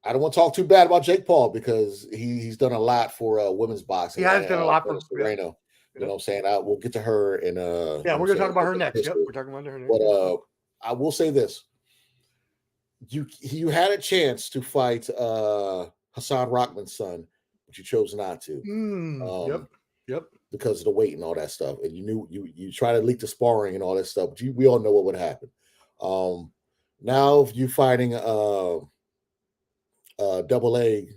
I don't want to talk too bad about Jake Paul because he's done a lot for women's boxing. He has done a lot for Serena. You know what I'm saying? We'll get to her in we're going to talk about her next. Yep, we're talking about her next. But I will say this. You had a chance to fight Hassan Rahman's son, but you chose not to. Yep. Because of the weight and all that stuff. And you knew you try to leak the sparring and all that stuff, but we all know what would happen. Now if you fighting double A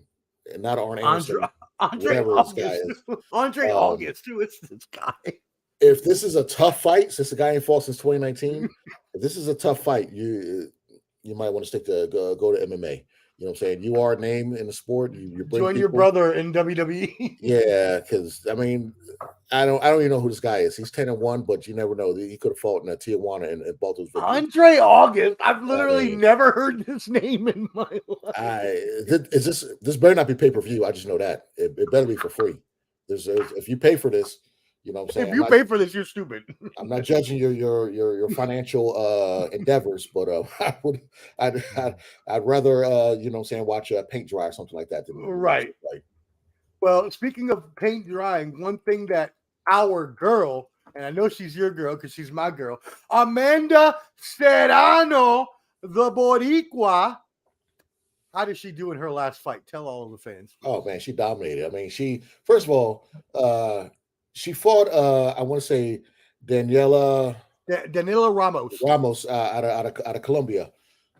and not Arn Anderson, whatever this guy is. Andre August, too. It's this guy. If this is a tough fight, since the guy ain't fought since 2019, if this is a tough fight, you might want to stick to go to MMA. You know what I'm saying? You are a name in the sport. You bring join your brother in WWE. Yeah, because I mean, I don't even know who this guy is. He's 10-1, but you never know. He could have fought in Tijuana and Baltimore. Andre August. I've literally never heard this name in my life. This better not be pay-per-view. I just know that. It better be for free. If you pay for this, you know what I'm saying? If you pay for this, you're stupid. I'm not judging your financial endeavors, but I'd rather you know what I'm saying, watch paint dry or something like that. Right. Well, speaking of paint drying, one thing that our girl, and I know she's your girl because she's my girl, Amanda Serrano, the Boricua. How did she do in her last fight? Tell all of the fans. Oh man, she dominated. I mean, first of all, she fought I want to say Danila Ramos out of Colombia.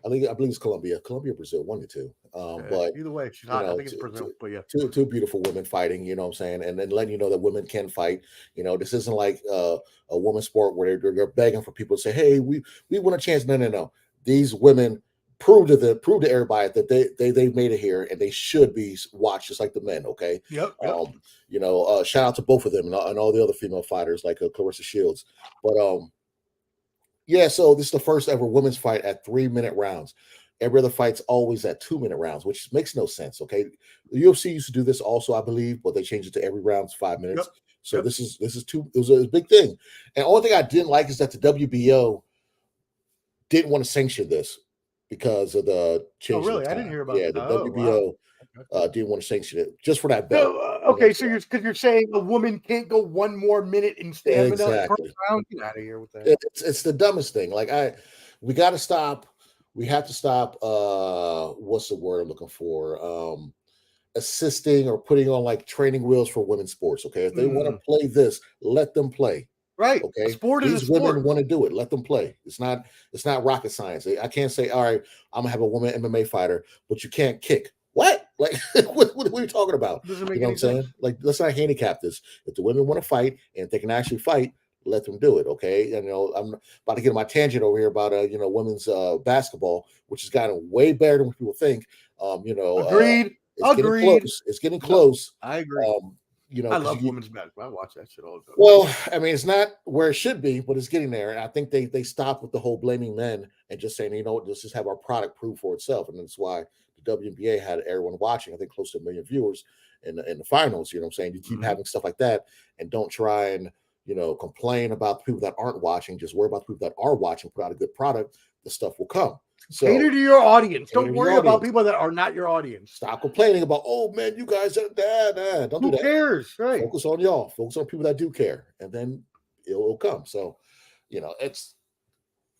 I believe it's Colombia, Brazil, one or two. But either way, she's hot. I think it's Brazil. But yeah, two beautiful women fighting. You know what I'm saying, and then letting you know that women can fight. You know, this isn't like a women's sport where they're begging for people to say, "Hey, we want a chance." No. These women prove to everybody that they made it here and they should be watched just like the men. Okay. Yep. You know, shout out to both of them and all the other female fighters like Clarissa Shields. But yeah, so this is the first ever women's fight at 3-minute rounds. Every other fight's always at 2-minute rounds, which makes no sense. Okay, the UFC used to do this also, I believe, but they changed it to every round's 5 minutes. Yep. So this is two. It was a big thing. And the only thing I didn't like is that the WBO didn't want to sanction this because of the change. Oh, really? I didn't hear about that. The WBO didn't want to sanction it just for that belt. Okay, so you're saying a woman can't go one more minute in stamina exactly. per round? Get out of here with that. It's the dumbest thing. Like we got to stop. We have to stop. What's the word I'm looking for? Assisting or putting on like training wheels for women's sports. Okay, if they want to play this, let them play. Right. Okay. A sport is a sport. Women want to do it. Let them play. It's not rocket science. I can't say, all right, I'm gonna have a woman MMA fighter, but you can't kick. What? Like, what are you talking about? Doesn't make you know what I'm saying? Like, let's not handicap this. If the women want to fight and if they can actually fight, let them do it. Okay. And I'm about to get on my tangent over here about women's basketball, which has gotten way better than what people think. Agreed. It's getting close. I agree. I love women's basketball. I watch that shit all the time. Well, I mean, it's not where it should be, but it's getting there. And I think they stopped with the whole blaming men and just saying, let's just have our product prove for itself. And that's why the WNBA had everyone watching, I think close to 1 million viewers in the finals. You know what I'm saying? You keep having stuff like that and don't try and, complain about the people that aren't watching. Just worry about the people that are watching, put out a good product. The stuff will come. So, cater to your audience. Don't worry about people that are not your audience. Stop complaining about, oh man, you guys are don't do that. Who cares? Right. Focus on y'all. Focus on people that do care, and then it'll come. So,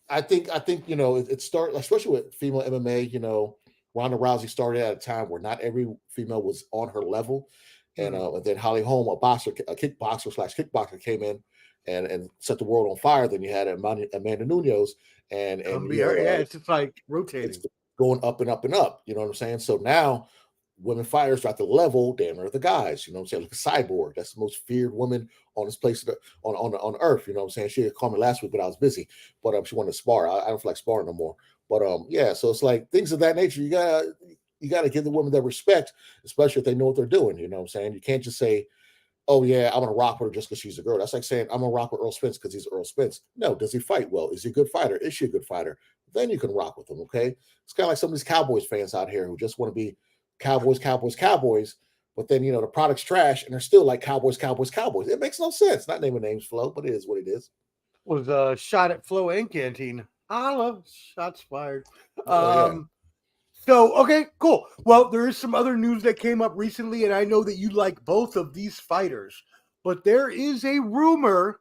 I think it started, especially with female MMA. Ronda Rousey started at a time where not every female was on her level, and then Holly Holm, a kickboxer came in and set the world on fire. Then you had Amanda Nunes. And it's just like rotating. It's going up and up and up. You know what I'm saying? So now women fighters are at the level, damn near the guys. You know what I'm saying? Like a Cyborg. That's the most feared woman on this place on earth. You know what I'm saying? She had called me last week, but I was busy. But she wanted to spar. I don't feel like sparring no more. But yeah, so it's like things of that nature. You gotta give the women that respect, especially if they know what they're doing. You know what I'm saying? You can't just say, oh yeah, I'm gonna rock with her just because she's a girl. That's like saying I'm gonna rock with Earl Spence because he's Earl Spence. No, does he fight well? Is he a good fighter? Is she a good fighter? Then you can rock with him. Okay, it's kind of like some of these Cowboys fans out here who just want to be Cowboys, but then the product's trash and they're still like Cowboys. It makes no sense. Not naming names, Flo, but it is what it is. Was a shot at Flo and Canteen. Holla, shots fired. So, okay, cool. Well, there is some other news that came up recently, and I know that you like both of these fighters, but there is a rumor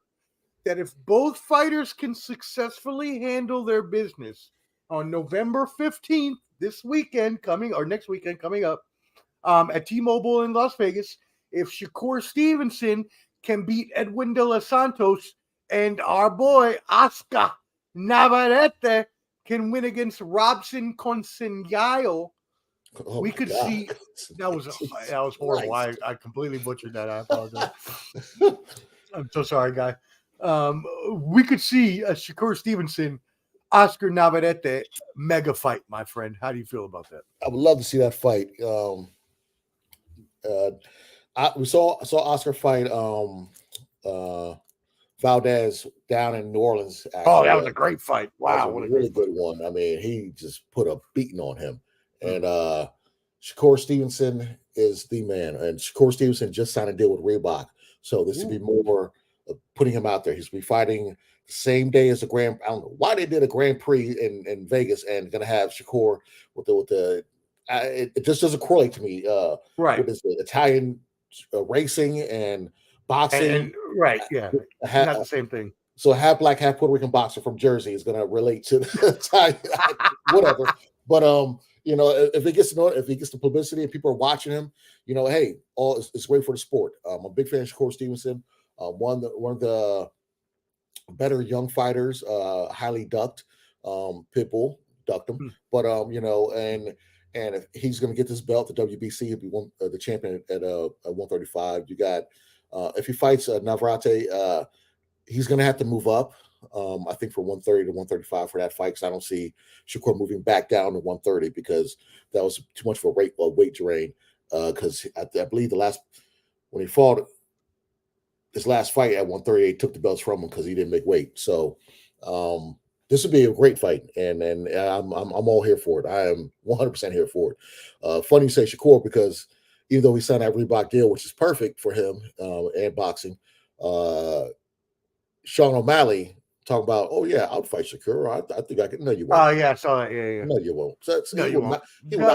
that if both fighters can successfully handle their business on November 15th, next weekend coming up at T-Mobile in Las Vegas, if Shakur Stevenson can beat Edwin De Los Santos and our boy Oscar Navarrete can win against Robson Consengayo, we could see that was horrible. I completely butchered that. I apologize. I'm so sorry, guy. We could see a Shakur Stevenson, Oscar Navarrete mega fight, my friend. How do you feel about that? I would love to see that fight. We saw Oscar fight Valdez down in New Orleans. Actually. Oh, that was a great fight. Wow, what a really good one. I mean, he just put a beating on him. And Shakur Stevenson is the man. And Shakur Stevenson just signed a deal with Reebok. So this would be more putting him out there. He's going to be fighting the same day as the Grand. I don't know why they did a Grand Prix in Vegas and going to have Shakur with the it just doesn't correlate to me. Right. What is it? Italian racing and boxing. Right. Yeah. Not the same thing. So half black, half Puerto Rican boxer from Jersey is going to relate to the Italian, whatever. But if he gets the publicity and people are watching him, hey, it's great for the sport. I'm a big fan of Shakur Stevenson. One of the better young fighters, highly ducked. Pitbull ducked him, but and if he's going to get this belt, the WBC, he'll be the champion at 135. You got if he fights Navarrete, he's going to have to move up. I think from 130 to 135 for that fight, because I don't see Shakur moving back down to 130 because that was too much of a weight drain. Because I believe when he fought his last fight at 138, took the belts from him because he didn't make weight. So this would be a great fight, and I'm all here for it. I am 100% here for it. Funny you say Shakur, because even though he signed that Reebok deal, which is perfect for him and boxing, Sean O'Malley talking about, oh yeah, I'll fight Shakur. I think I can. No, you won't. Oh yeah, I saw that. Yeah. No, you won't. No, you won't.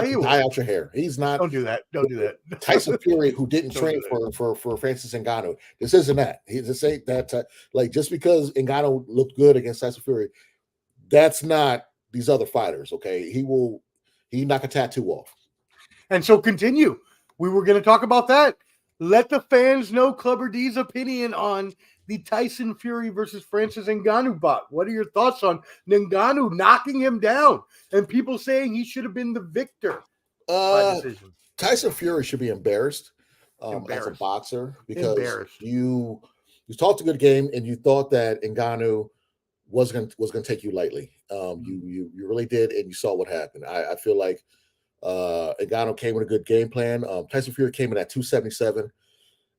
He will dye out your hair. He's not. Don't do that. Don't do that. Tyson Fury, who didn't train for Francis Ngannou. This isn't that. This ain't that. Like, just because Ngannou looked good against Tyson Fury, that's not these other fighters. Okay, he knock a tattoo off. And so continue. We were going to talk about that. Let the fans know Clubber D's opinion on the Tyson Fury versus Francis Ngannou bout. What are your thoughts on Ngannou knocking him down and people saying he should have been the victor by decision? Tyson Fury should be embarrassed as a boxer, because you talked a good game and you thought that Ngannou was going to take you lightly. You really did, and you saw what happened. I feel like Ngannou came with a good game plan. Tyson Fury came in at 277.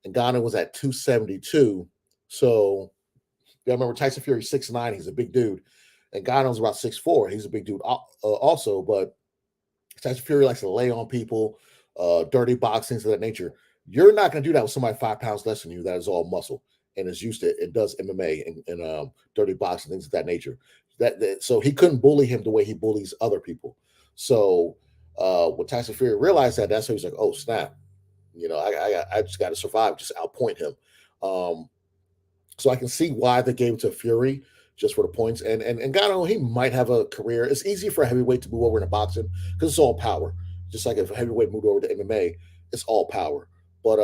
Ngannou was at 272. So I remember Tyson Fury 6'9". He's a big dude. And Ngannou's about 6'4". He's a big dude also. But Tyson Fury likes to lay on people, dirty boxing, things of that nature. You're not going to do that with somebody 5 pounds less than you that is all muscle and is used to it. It does MMA and dirty boxing, things of that nature. So he couldn't bully him the way he bullies other people. So when Tyson Fury realized that, that's how he's like, oh, snap. I just got to survive, just outpoint him. So I can see why they gave it to Fury just for the points. And Ngannou, he might have a career. It's easy for a heavyweight to move over into boxing because it's all power. Just like if a heavyweight moved over to MMA, it's all power. But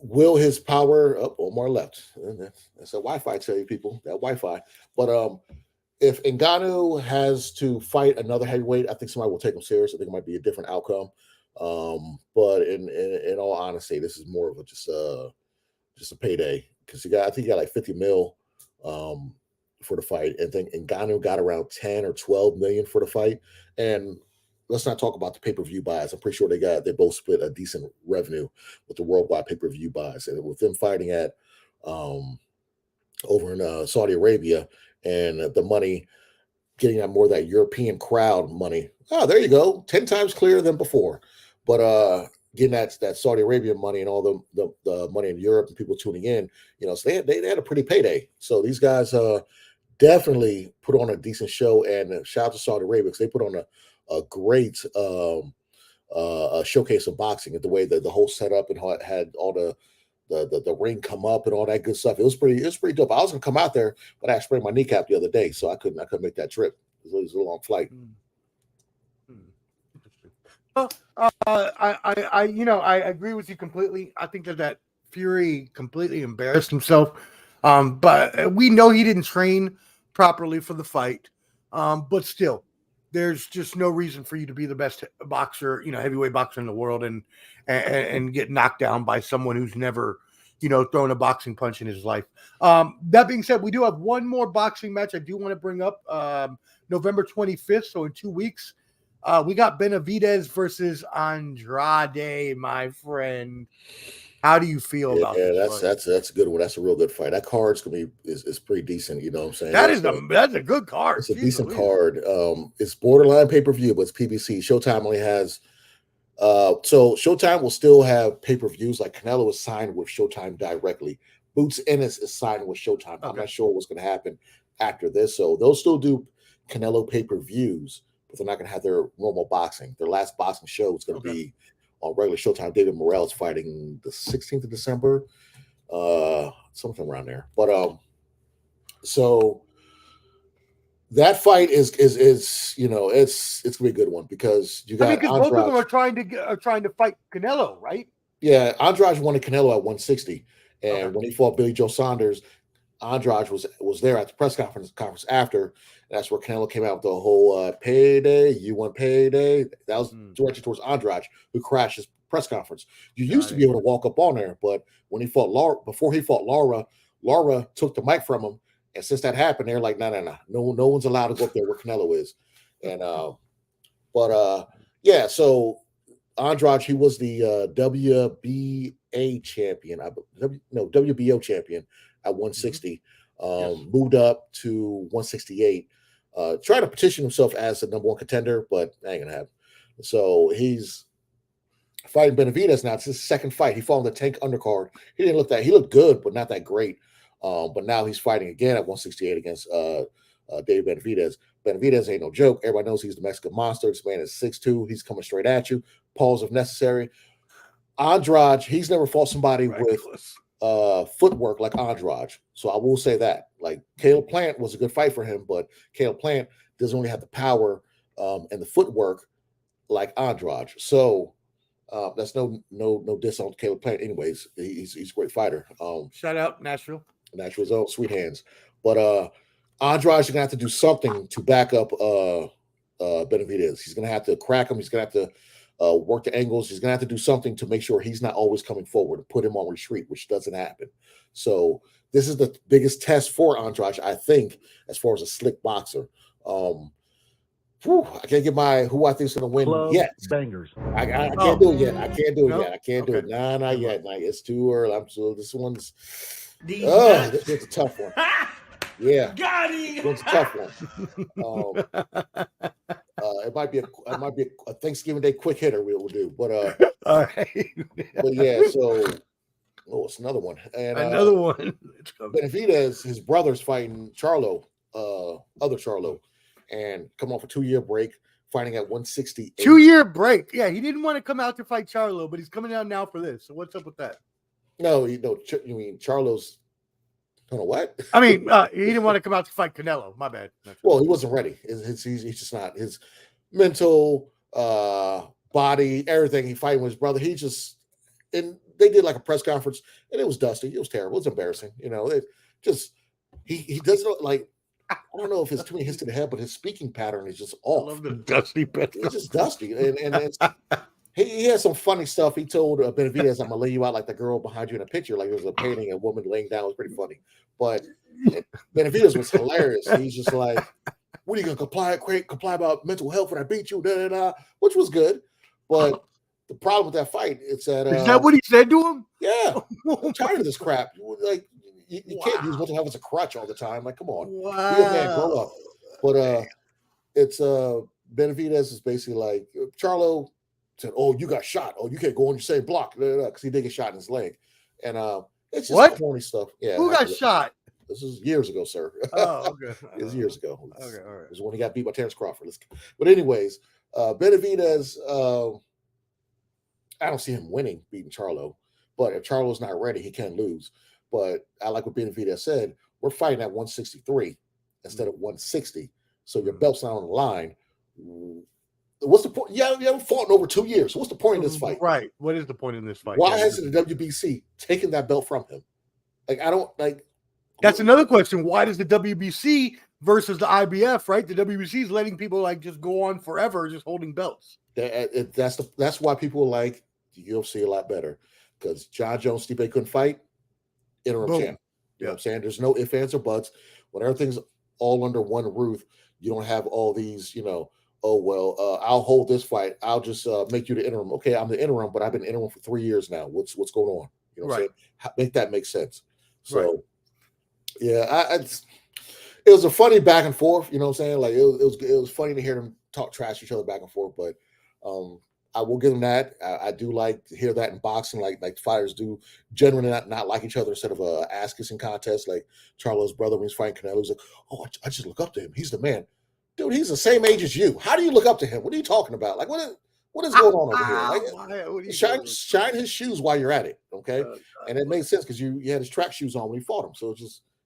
will his power up? Omar left. That's a Wi-Fi, I tell you people, that Wi-Fi. But if Ngannou has to fight another heavyweight, I think somebody will take him serious. I think it might be a different outcome. But in all honesty, this is more of a just a payday because I think he got like 50 mil for the fight. And then Ngannou got around 10 or 12 million for the fight. And let's not talk about the pay-per-view buys. I'm pretty sure they both split a decent revenue with the worldwide pay-per-view buys. And with them fighting at over in Saudi Arabia and the money getting that more of that European crowd money. Oh, there you go. 10 times clearer than before. But getting that Saudi Arabian money and all the money in Europe and people tuning in, so they had a pretty payday. So these guys definitely put on a decent show, and shout out to Saudi Arabia because they put on a great showcase of boxing and the way that the whole setup and how it had all the ring come up and all that good stuff. It was pretty dope. I was gonna come out there, but I sprained my kneecap the other day, so I couldn't make that trip. It was a long flight. I agree with you completely. I think that Fury completely embarrassed himself. But we know he didn't train properly for the fight. But still, there's just no reason for you to be the best boxer, heavyweight boxer in the world and get knocked down by someone who's never, thrown a boxing punch in his life. That being said, we do have one more boxing match I do want to bring up. November 25th, so in 2 weeks. We got Benavidez versus Andrade, my friend. How do you feel about this? That's a good one. That's a real good fight. That card's gonna be is pretty decent. You know what I'm saying? That's a good card. It's a decent card. It's borderline pay-per-view, but it's PBC. Showtime only has so Showtime will still have pay-per-views. Like Canelo is signed with Showtime directly. Boots Ennis is signed with Showtime. Okay. I'm not sure what's gonna happen after this. So they'll still do Canelo pay-per-views, but they're not gonna have their normal boxing. Their last boxing show is gonna be on regular Showtime. David Morrell's fighting the 16th of December, something around there. But so that fight is it's gonna be a good one because you got. Because both of them are trying to fight Canelo, right? Yeah, Andrade wanted Canelo at 160, and when he fought Billy Joe Saunders, Andrade was there at the press conference after. And that's where Canelo came out with the whole payday. You want payday? That was directed towards Andrade, who crashed his press conference. You used to be able to walk up on there, but when he fought Laura took the mic from him. And since that happened, they're like, no one's allowed to go up there where Canelo is. And so Andrade, he was the WBA champion, WBO champion at 160. Moved up to 168. Trying to petition himself as the number one contender, but that ain't gonna happen. So he's fighting Benavidez now. It's his second fight. He fought on the Tank undercard. He looked good, but not that great. But now he's fighting again at 168 against Dave Benavidez. Benavidez ain't no joke. Everybody knows he's the Mexican monster. This man is 6'2". He's coming straight at you. Pause if necessary. Andrade, he's never fought somebody with footwork like Andrade. So I will say that. Like Caleb Plant was a good fight for him, but Caleb Plant doesn't really have the power and the footwork like Andrade. So that's no diss on Caleb Plant. Anyways, he's a great fighter. Shout out Nashville's own sweet hands. But Andrade's gonna have to do something to back up Benavidez. He's gonna have to crack him. He's gonna have to work the angles. He's gonna have to do something to make sure he's not always coming forward, put him on retreat, which doesn't happen. So this is the biggest test for Andrade, I think, as far as a slick boxer. I can't get who I think is going to win yet. Bangers. I can't do it yet. I can't do it yet. I can't do it. Nah, not yet. Nah, it's too early. This one's this one's a tough one. Yeah, got him. It's a tough one. It might be a Thanksgiving Day quick hitter we'll do, but all right. But yeah, so it's another one. And another one. Benavidez, his brother's fighting other Charlo, and come off a 2-year break, fighting at 168. 2-year break. Yeah, he didn't want to come out to fight Charlo, but he's coming out now for this. So what's up with that? No, you mean Charlo's. I don't know what. I mean, he didn't want to come out to fight Canelo. My bad. Well, he wasn't ready. He's just not. His mental, body, everything. He fighting with his brother. And they did like a press conference, and it was dusty. It was terrible. It was embarrassing. He doesn't look like. I don't know if it's too many hits to the head, but his speaking pattern is just off. I love the dusty bit. It's just dusty, and he had some funny stuff. He told Benavidez, "I'm gonna lay you out like the girl behind you in a picture." Like there was a painting, a woman laying down. It was pretty funny. But Benavidez was hilarious. He's just like, "What are you gonna comply about mental health when I beat you?" Da, da, da, which was good. But the problem with that fight, it's that is that what he said to him? Yeah, I'm tired of this crap. Like you can't use mental health as a crutch all the time. Like, come on, be a man, grow up. But it's Benavidez is basically like Charlo said, "Oh, you got shot. Oh, you can't go on your same block," because he did get shot in his leg, and it's just corny stuff. Yeah, who got shot? This is years ago, sir. Oh, okay. It was years ago. Okay, all right. It was when he got beat by Terrence Crawford. But anyways, Benavidez, I don't see him winning, beating Charlo. But if Charlo's not ready, he can lose. But I like what Benavidez said. We're fighting at 163 instead of 160. So your belt's not on the line. What's the point? Yeah, you haven't fought in over 2 years. So what's the point in this fight? Right. What is the point in this fight? Why hasn't the WBC taken that belt from him? Like, I don't like. That's another question. Why does the WBC versus the IBF, right? The WBC is letting people like just go on forever, just holding belts. That's why people like the UFC a lot better, because Jon Jones, Stipe couldn't fight, interim champ. You know what I'm saying? There's no ifs, ands, or buts. When everything's all under one roof, you don't have all these, I'll hold this fight. I'll just make you the interim. Okay, I'm the interim, but I've been interim for 3 years now. What's going on? You know what I'm saying? Make that make sense. So, yeah, it was a funny back and forth. You know what I'm saying? Like it was funny to hear them talk trash to each other back and forth. But I will give them that. I do like to hear that in boxing, like fighters do generally not like each other instead of a ass kissing contest. Like Charlo's brother when he's fighting Canelo, he's like, "Oh, I just look up to him. He's the man." Dude, he's the same age as you. How do you look up to him? What are you talking about? Like, what is going on over here? Like, shine his shoes while you're at it, okay? And it made sense because you had his track shoes on when you fought him. So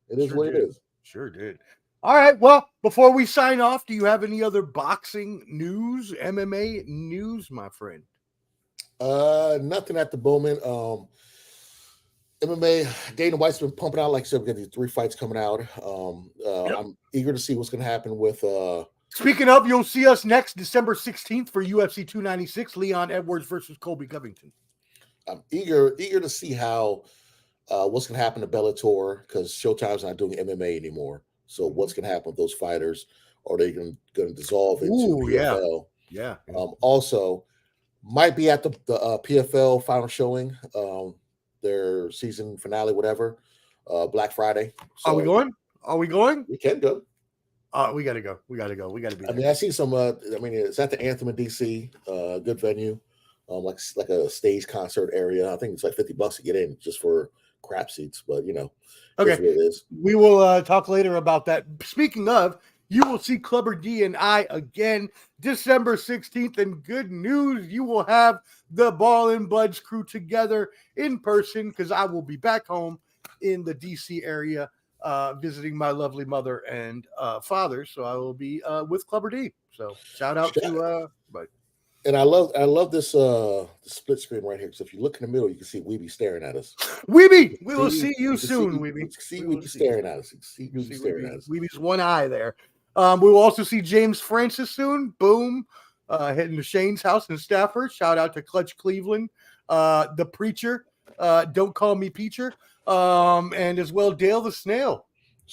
it is what it is. Sure did. All right. Well, before we sign off, do you have any other boxing news, MMA news, my friend? Nothing at the moment. MMA, Dana White's been pumping out, like I said, we got these 3 fights coming out. I'm eager to see what's going to happen with. Speaking of, you'll see us next December 16th for UFC 296, Leon Edwards versus Colby Covington. I'm eager to see how what's going to happen to Bellator, because Showtime's not doing MMA anymore. So what's going to happen with those fighters? Are they going to dissolve into PFL? Yeah. Also, might be at the PFL final showing. Their season finale, whatever, Black Friday. So, Are we going? We can go. We got to go. We got to be there. I mean, I see some, it's at the Anthem in DC, good venue, like a stage concert area. I think it's like $50 to get in just for crap seats, but okay. It is. We will talk later about that. Speaking of, you will see Clubber D and I again December 16th. And good news, you will have the Ball and Buds crew together in person, because I will be back home in the DC area visiting my lovely mother and father. So I will be with Clubber D. So shout out to Bud. And I love this split screen right here, because if you look in the middle, you can see Weeby staring at us. Weeby, we will see you soon, Weeby. See Weeby staring at us. See Weeby staring at us. Weeby's one eye there. We will also see James Francis soon. Boom. Heading to Shane's house in Stafford. Shout out to Clutch Cleveland. The Preacher. Don't Call Me Peacher. And as well, Dale the Snail.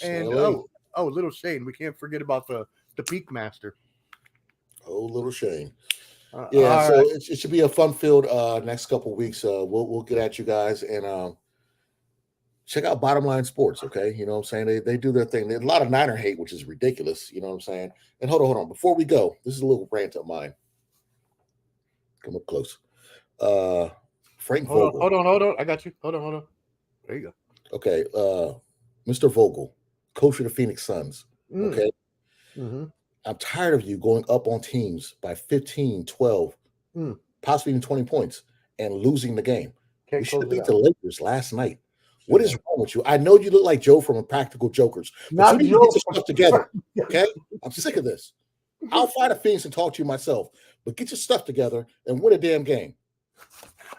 And little Shane. We can't forget about the Peak Master. Oh, little Shane. Yeah, so it should be a fun-filled next couple of weeks. We'll get at you guys, and check out Bottom Line Sports, okay? You know what I'm saying? They do their thing. There's a lot of Niner hate, which is ridiculous. You know what I'm saying? And hold on. Before we go, this is a little rant of mine. Come up close. Frank Vogel. Hold on. I got you. Hold on. There you go. Okay. Mr. Vogel, coach of the Phoenix Suns, okay? Mm-hmm. I'm tired of you going up on teams by 15, 12, possibly even 20 points and losing the game. You should have beat the Lakers last night. What is wrong with you? I know you look like Joe from Impractical Jokers, but you need to get your stuff together, okay? I'm sick of this. I'll fly to Phoenix and talk to you myself, but get your stuff together and win a damn game.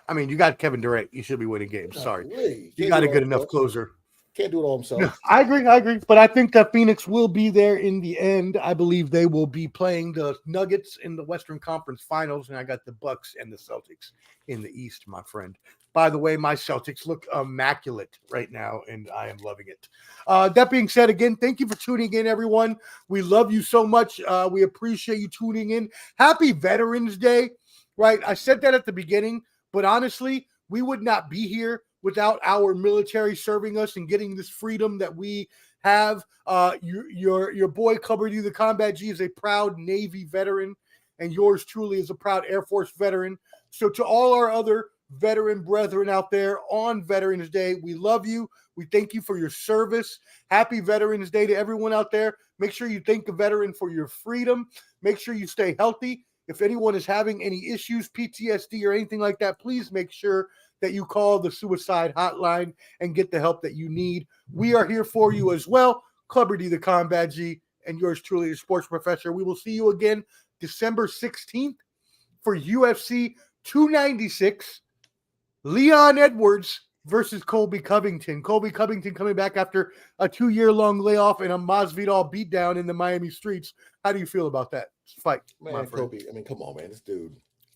I mean, you got Kevin Durant. You should be winning games. Sorry. You got a good enough closer. Can't do it all himself. I agree. But I think that Phoenix will be there in the end. I believe they will be playing the Nuggets in the Western Conference Finals, and I got the Bucks and the Celtics in the East, my friend. By the way, my Celtics look immaculate right now, and I am loving it. That being said, again, thank you for tuning in, everyone. We love you so much. We appreciate you tuning in. Happy Veterans Day, right? I said that at the beginning, but honestly, we would not be here without our military serving us and getting this freedom that we have. Your boy, Clubber D, the Combat G, is a proud Navy veteran, and yours truly is a proud Air Force veteran. So to all our other veteran brethren out there on Veterans Day, we love you. We thank you for your service. Happy Veterans Day to everyone out there. Make sure you thank the veteran for your freedom. Make sure you stay healthy. If anyone is having any issues, PTSD or anything like that, please make sure that you call the suicide hotline and get the help that you need. We are here for you as well. Clubber D, the Combat G, and yours truly, the Sports Professor. We will see you again December 16th for UFC 296. Leon Edwards versus Colby Covington. Colby Covington coming back after a 2-year-long layoff and a Masvidal beatdown in the Miami streets. How do you feel about that fight? Man, Colby, I mean, come on, man. This dude,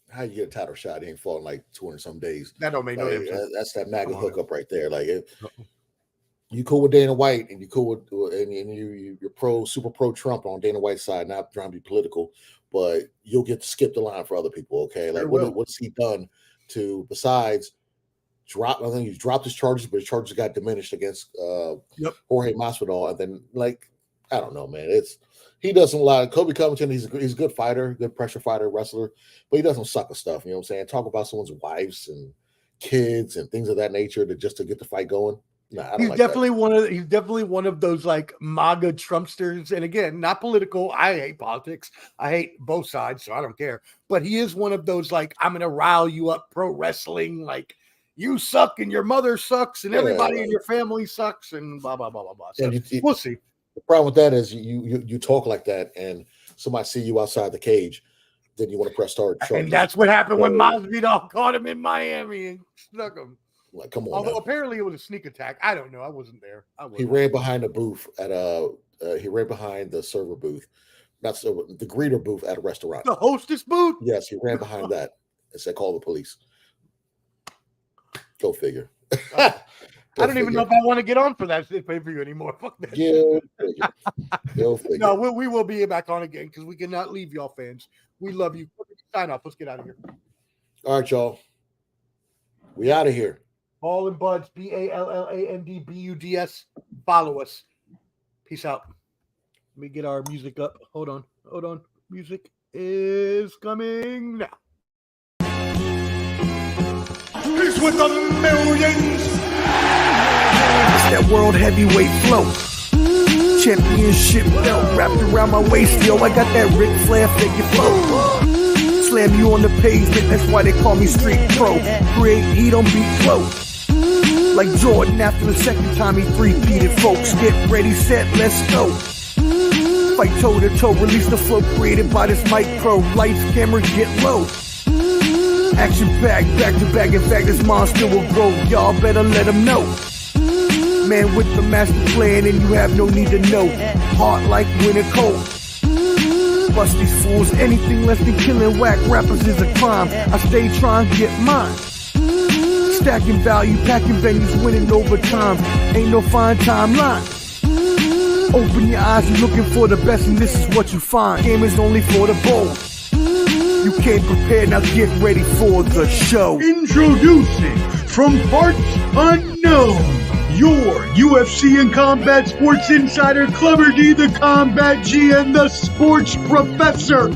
how you get a title shot? He ain't fought in like 200 some days. That don't make no difference. That's that MAGA hookup right there. Like, you cool with Dana White and you cool with and you're super pro Trump on Dana White's side, not trying to be political, but you'll get to skip the line for other people. Okay, like what's he done to besides drop? I think he's dropped his charges, but his charges got diminished against Jorge Masvidal, and then like I don't know, man. He does a lot. Colby Covington, he's a good fighter, good pressure fighter, wrestler, but he does some sucker stuff. You know what I'm saying? Talk about someone's wives and kids and things of that nature to get the fight going. No, I don't he's like definitely that. he's definitely one of those like MAGA Trumpsters. And again, not political. I hate politics. I hate both sides, so I don't care. But he is one of those like, I'm gonna rile you up pro wrestling, like you suck and your mother sucks and everybody in your family sucks and blah blah blah blah blah. So we'll see. The problem with that is you talk like that and somebody see you outside the cage, then you want to press start. And that's what happened when Masvidal caught him in Miami and snuck him. Like, come on. Although apparently it was a sneak attack. I don't know. I wasn't there. He ran behind the booth at he ran behind the server booth, not the greeter booth at a restaurant. The hostess booth? Yes, he ran behind that and said, "Call the police." Go figure. I don't even know if I want to get on for that pay-per-view anymore. Fuck that. Go figure. No, we will be back on again because we cannot leave y'all fans. We love you. Sign off. Let's get out of here. All right, y'all. We out of here. Ball and Buds, BALLANDBUDS. Follow us. Peace out. Let me get our music up. Hold on. Music is coming now. He's with the millions. It's that world heavyweight flow. Championship belt wrapped around my waist, yo. I got that Ric Flair figure flow. Slam you on the pavement, that's why they call me street pro. Create heat on beat flow. Like Jordan after the second time he three-peated, folks. Get ready, set, let's go. Fight toe to toe, release the flow created by this mic pro. Lights, camera, get low. Action packed, back to back. In fact, this monster will grow. Y'all better let him know. Man with the master plan, and you have no need to know. Heart like winter cold. Bust these fools, anything less than killing whack rappers is a crime. I stay trying to get mine. Stacking value, packing venues, winning over time. Ain't no fine timeline. Open your eyes, you're looking for the best, and this is what you find. Game is only for the bold. You came prepared, now get ready for the show. Introducing from parts unknown, your UFC and Combat Sports Insider, Clubber D, the Combat G, and the Sports Professor.